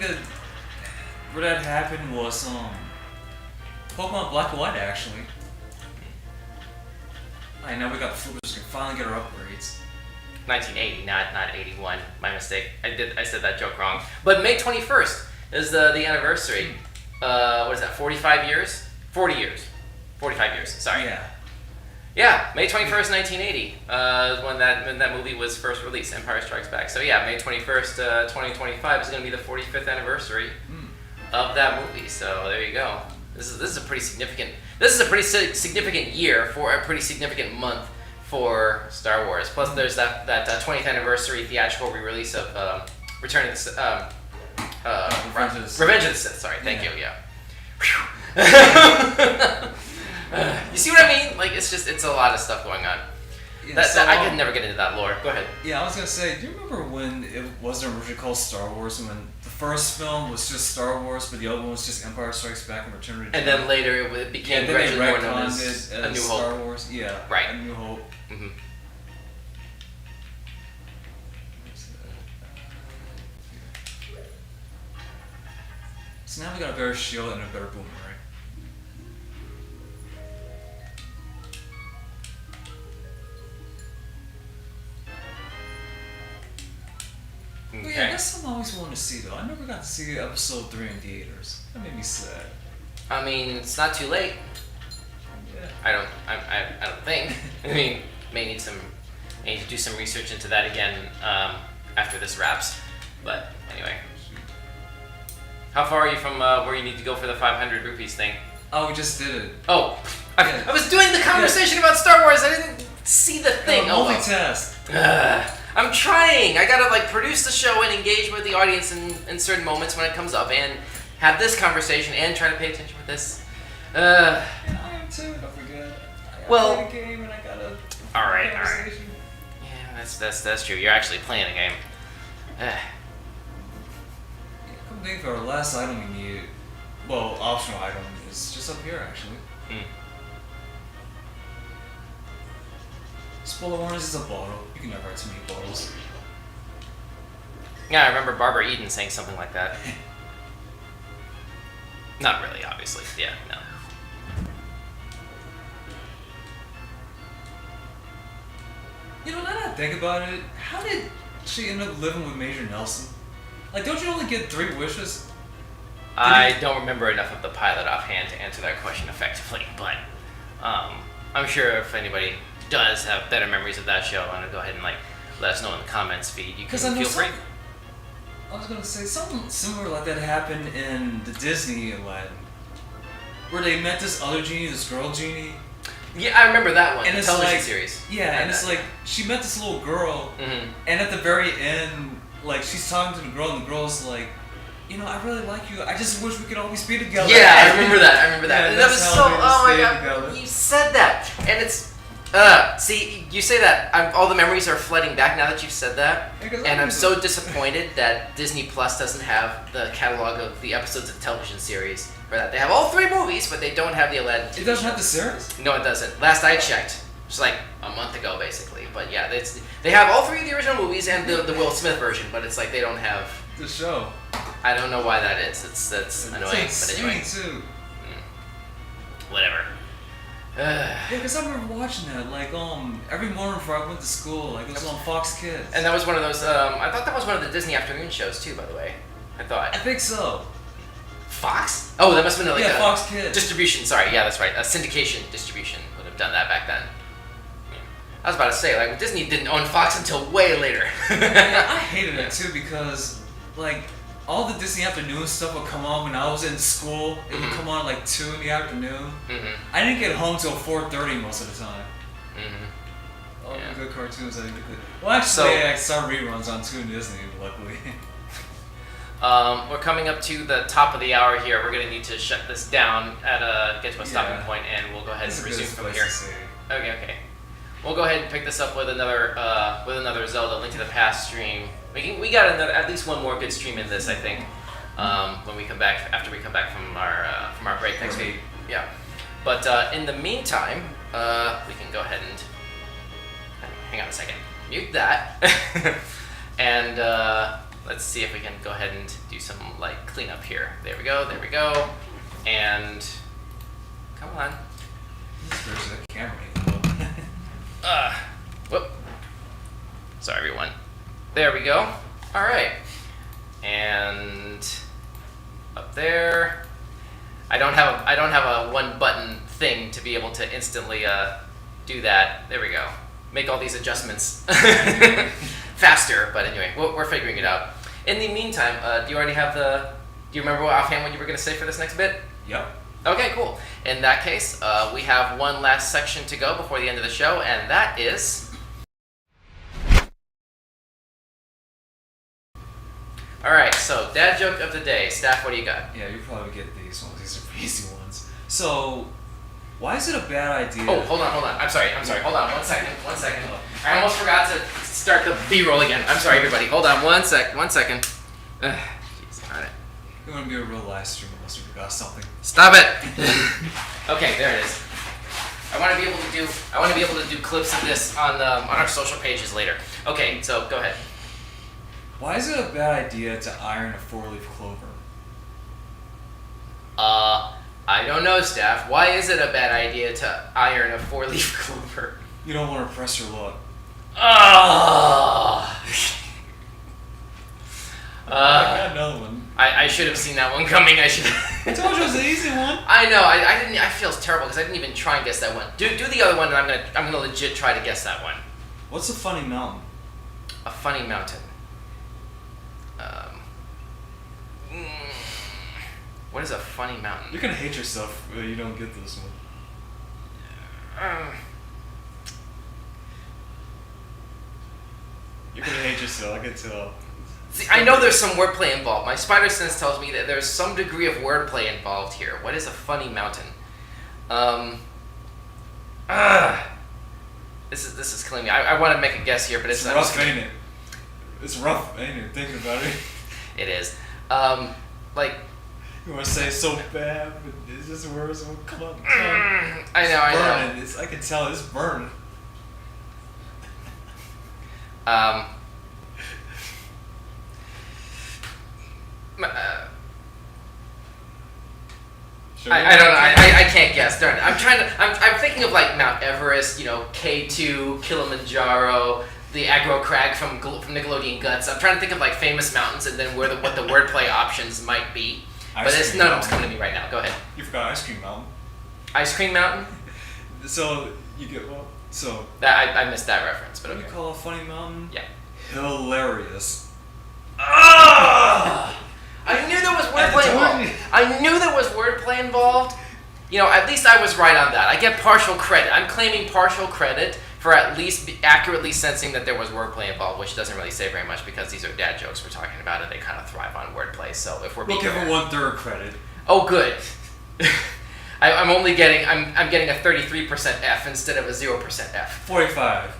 [SPEAKER 2] where that happened was Pokemon Black and White, actually. Alright, now we got the flippers, we can finally get our upgrades.
[SPEAKER 1] 1980, not 81. My mistake. I said that joke wrong. But May 21st is the anniversary. What is that? 45 years? 40 years. 45 years. Sorry.
[SPEAKER 2] Yeah.
[SPEAKER 1] Yeah, May 21st, 1980, when that movie was first released, Empire Strikes Back. So yeah, May 21st, 2025 is going to be the 45th anniversary of that movie. So there you go. This is a pretty significant year for a pretty significant month for Star Wars. Plus, there's that 20th anniversary theatrical re-release of Return of the
[SPEAKER 2] Revenge
[SPEAKER 1] of the Sith. Sorry, thank
[SPEAKER 2] Yeah.
[SPEAKER 1] you. Yeah. You see what I mean? Like it's a lot of stuff going on.
[SPEAKER 2] Yeah,
[SPEAKER 1] I could never get into that lore. Go ahead.
[SPEAKER 2] Yeah, I was gonna say, do you remember when it wasn't originally called Star Wars, and when the first film was just Star Wars, but the other one was just Empire Strikes Back and Return of the Jedi?
[SPEAKER 1] And then later it became gradually more known as A New
[SPEAKER 2] Star
[SPEAKER 1] Hope.
[SPEAKER 2] Wars. Yeah,
[SPEAKER 1] Right.
[SPEAKER 2] A New Hope.
[SPEAKER 1] Mm-hmm.
[SPEAKER 2] So now we got a better shield and a better boomerang.
[SPEAKER 1] Okay.
[SPEAKER 2] Well, yeah, that's something I always wanted to see though. I never got to see episode 3 in theaters. That made me sad.
[SPEAKER 1] I mean, it's not too late.
[SPEAKER 2] Yeah.
[SPEAKER 1] I don't think. I mean, may need to do some research into that again after this wraps. But anyway, how far are you from where you need to go for the 500 rupees thing?
[SPEAKER 2] Oh, we just did it.
[SPEAKER 1] Oh,
[SPEAKER 2] Yeah.
[SPEAKER 1] I was doing the conversation about Star Wars. I didn't see the thing.
[SPEAKER 2] Multitask.
[SPEAKER 1] I'm trying. I gotta like produce the show and engage with the audience in certain moments when it comes up, and have this conversation and try to pay attention with this.
[SPEAKER 2] Yeah, I am too. Don't forget. I
[SPEAKER 1] Well-
[SPEAKER 2] play the game and I gotta.
[SPEAKER 1] All right.
[SPEAKER 2] Conversation.
[SPEAKER 1] Yeah, that's true. You're actually playing the game.
[SPEAKER 2] Yeah, come to think of our last item we need, well, optional item is just up here actually.
[SPEAKER 1] Hmm.
[SPEAKER 2] Spoiler warning, this is a bottle. You can never have too many bottles.
[SPEAKER 1] Yeah, I remember Barbara Eden saying something like that. Not really, obviously. Yeah, no.
[SPEAKER 2] You know, now that I think about it, how did she end up living with Major Nelson? Like, don't you only get 3 wishes?
[SPEAKER 1] I don't remember enough of the pilot offhand to answer that question effectively, but I'm sure if anybody does have better memories of that show, I'm gonna go ahead and like let us know in the comments feed. You can
[SPEAKER 2] Because I know
[SPEAKER 1] feel free.
[SPEAKER 2] I was gonna say something similar like that happened in the Disney Aladdin, where they met this other genie, this girl genie.
[SPEAKER 1] Yeah, I remember that one.
[SPEAKER 2] And
[SPEAKER 1] The
[SPEAKER 2] it's
[SPEAKER 1] television
[SPEAKER 2] like,
[SPEAKER 1] series.
[SPEAKER 2] Yeah, and it's like she met this little girl,
[SPEAKER 1] Mm-hmm.
[SPEAKER 2] and at the very end, like she's talking to the girl, and the girl's like, you know, I really like you. I just wish we could always be together.
[SPEAKER 1] Yeah, I remember that.
[SPEAKER 2] Yeah,
[SPEAKER 1] And that was
[SPEAKER 2] that's
[SPEAKER 1] so.
[SPEAKER 2] how they
[SPEAKER 1] Oh my
[SPEAKER 2] stayed
[SPEAKER 1] god,
[SPEAKER 2] together.
[SPEAKER 1] you said that, and it's. See, you say that. All the memories are flooding back now that you've said that,
[SPEAKER 2] Because
[SPEAKER 1] and
[SPEAKER 2] I
[SPEAKER 1] I'm
[SPEAKER 2] remember-
[SPEAKER 1] so disappointed that Disney Plus doesn't have the catalog of the episodes of the television series for that. They have all 3 movies, but they don't have the Aladdin.
[SPEAKER 2] It doesn't have the series?
[SPEAKER 1] No, it doesn't. Last I checked, it was like a month ago, basically. But yeah, they have all 3 of the original movies and the Will Smith version, but it's like they don't have.
[SPEAKER 2] The show.
[SPEAKER 1] I don't know why that is. That's annoying.
[SPEAKER 2] It's
[SPEAKER 1] But anyway,
[SPEAKER 2] insane too.
[SPEAKER 1] whatever.
[SPEAKER 2] Yeah, because I remember watching that, like, every morning before I went to school, like, it was on Fox Kids.
[SPEAKER 1] And that was one of those. I thought that was one of the Disney afternoon shows too. By the way, I
[SPEAKER 2] I
[SPEAKER 1] thought
[SPEAKER 2] think so.
[SPEAKER 1] Fox. Oh, that must have been like
[SPEAKER 2] Yeah,
[SPEAKER 1] a
[SPEAKER 2] Fox Kids.
[SPEAKER 1] distribution. Sorry, yeah, that's right. A syndication distribution would have done that back then. Yeah. I was about to say, like, Disney didn't own Fox until way later.
[SPEAKER 2] Yeah, I hated it too because, like, all the Disney afternoon stuff would come on when I was in school. It would come on like 2 in the afternoon.
[SPEAKER 1] Mm-hmm.
[SPEAKER 2] I didn't get home till 4:30 most of the time.
[SPEAKER 1] Mm-hmm.
[SPEAKER 2] All
[SPEAKER 1] Yeah.
[SPEAKER 2] the good cartoons I didn't get. Well, actually, I saw reruns on Toon Disney, luckily.
[SPEAKER 1] We're coming up to the top of the hour here. We're gonna need to shut this down at get to a stopping
[SPEAKER 2] Yeah.
[SPEAKER 1] point, and we'll go ahead
[SPEAKER 2] It's
[SPEAKER 1] and
[SPEAKER 2] a
[SPEAKER 1] resume
[SPEAKER 2] good
[SPEAKER 1] from
[SPEAKER 2] place
[SPEAKER 1] here.
[SPEAKER 2] to see.
[SPEAKER 1] Okay. We'll go ahead and pick this up with another Zelda Link to the Past stream. We got at least one more good stream in this, I think. When we come back after we come back from our break next week. Yeah. But in the meantime, we can go ahead and hang on a second. Mute that. And let's see if we can go ahead and do some like cleanup here. There we go. And come on.
[SPEAKER 2] There's a camera.
[SPEAKER 1] Whoop. Sorry, everyone. There we go. All right. And up there. I don't have a one button thing to be able to instantly do that. There we go. Make all these adjustments faster. But anyway, we're figuring it out. In the meantime, do you remember offhand what you were going to say for this next bit?
[SPEAKER 2] Yep.
[SPEAKER 1] Okay, cool. In that case, we have one last section to go before the end of the show, and that is All right, so dad joke of the day. Staff, what do you got?
[SPEAKER 2] Yeah, you probably get these ones. These are easy ones. So, why is it a bad idea?
[SPEAKER 1] Oh, hold on. I'm sorry. Hold on, 1 second. I almost forgot to start the B-roll again. I'm sorry, everybody. Hold on, 1 second. Jeez, all right.
[SPEAKER 2] You want to be a real live stream unless you forgot something.
[SPEAKER 1] Stop it. Okay, there it is. I want to be able to do clips of this on our social pages later. Okay, so go ahead.
[SPEAKER 2] Why is it a bad idea to iron a 4-leaf clover?
[SPEAKER 1] I don't know, Staff. Why is it a bad idea to iron a 4-leaf clover?
[SPEAKER 2] You don't want to press your luck.
[SPEAKER 1] I
[SPEAKER 2] got another one.
[SPEAKER 1] I should have seen that one coming.
[SPEAKER 2] I told you it was an easy one.
[SPEAKER 1] I know. I didn't. I feel terrible because I didn't even try and guess that one. Do the other one, and I'm gonna legit try to guess that one.
[SPEAKER 2] What's a funny mountain?
[SPEAKER 1] A funny mountain. What is a funny mountain?
[SPEAKER 2] You're gonna hate yourself if you don't get this one. You're gonna hate yourself, I can tell.
[SPEAKER 1] See, I know there's some wordplay involved. My spider sense tells me that there's some degree of wordplay involved here. What is a funny mountain? This is killing me. I want to make a guess here, but it's
[SPEAKER 2] rough, ain't it? It's rough, ain't it? Thinking about it.
[SPEAKER 1] It is. Like.
[SPEAKER 2] You want to say it's so bad, but it's just words will come up.
[SPEAKER 1] I know.
[SPEAKER 2] I can tell it's burning.
[SPEAKER 1] I don't know. I can't guess. Darn it. I'm thinking of like Mount Everest, K2, Kilimanjaro, the aggro crag from Nickelodeon Guts. I'm trying to think of like famous mountains and then what the wordplay options might be. But none of them's coming to me right now. Go ahead.
[SPEAKER 2] You forgot Ice Cream Mountain.
[SPEAKER 1] Ice Cream Mountain?
[SPEAKER 2] So you get so
[SPEAKER 1] I missed that reference, but okay.
[SPEAKER 2] What do you call a funny mountain?
[SPEAKER 1] Yeah.
[SPEAKER 2] Hilarious.
[SPEAKER 1] I knew there was wordplay involved. I knew there was wordplay involved. At least I was right on that. I get partial credit. I'm claiming partial credit for at least accurately sensing that there was wordplay involved, which doesn't really say very much because these are dad jokes we're talking about and they kind of thrive on wordplay. So if we're being
[SPEAKER 2] give it 1/3 credit.
[SPEAKER 1] Oh, good. I'm getting a 33% F instead of a 0% F.
[SPEAKER 2] 45.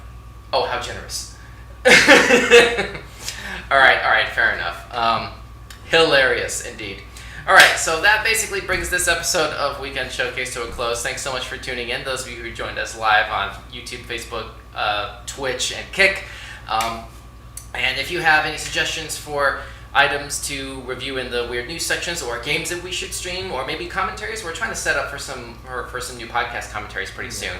[SPEAKER 1] Oh, how generous. All right, fair enough. Hilarious indeed. All right, so that basically brings this episode of Weekend Showcase to a close. Thanks so much for tuning in. Those of you who joined us live on YouTube, Facebook, Twitch, and Kick. And if you have any suggestions for items to review in the weird news sections or games that we should stream or maybe commentaries, we're trying to set up for some new podcast commentaries pretty soon.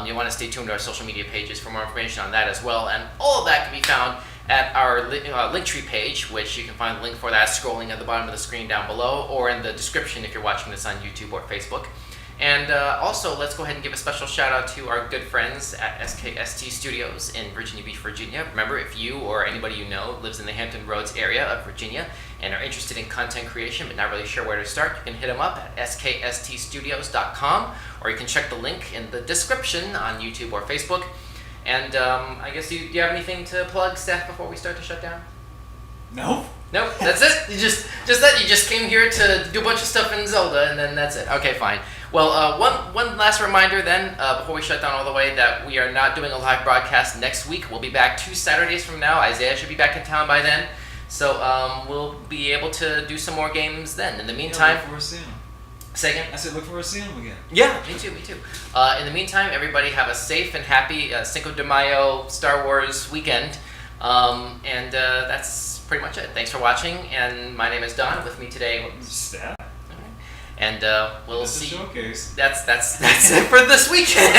[SPEAKER 1] You want to stay tuned to our social media pages for more information on that as well. And all of that can be found at our Linktree page, which you can find the link for that scrolling at the bottom of the screen down below or in the description if you're watching this on YouTube or Facebook. And also, let's go ahead and give a special shout out to our good friends at SKST Studios in Virginia Beach, Virginia. Remember, if you or anybody you know lives in the Hampton Roads area of Virginia and are interested in content creation but not really sure where to start, you can hit them up at skststudios.com or you can check the link in the description on YouTube or Facebook. And I guess do you have anything to plug, Steph, before we start to shut down?
[SPEAKER 2] No.
[SPEAKER 1] Nope, that's it? You just came here to do a bunch of stuff in Zelda, and then that's it. Okay, fine. Well, one last reminder then, before we shut down all the way, that we are not doing a live broadcast next week. We'll be back 2 Saturdays from now. Isaiah should be back in town by then. So we'll be able to do some more games then. In the meantime...
[SPEAKER 2] look forward to seeing them.
[SPEAKER 1] Say again?
[SPEAKER 2] I said look forward to seeing them again.
[SPEAKER 1] Yeah, me too. In the meantime, everybody have a safe and happy Cinco de Mayo Star Wars weekend. And that's pretty much it. Thanks for watching, and my name is Donn. With me today,
[SPEAKER 2] Stat.
[SPEAKER 1] And we'll see.
[SPEAKER 2] Showcase.
[SPEAKER 1] That's it for this weekend.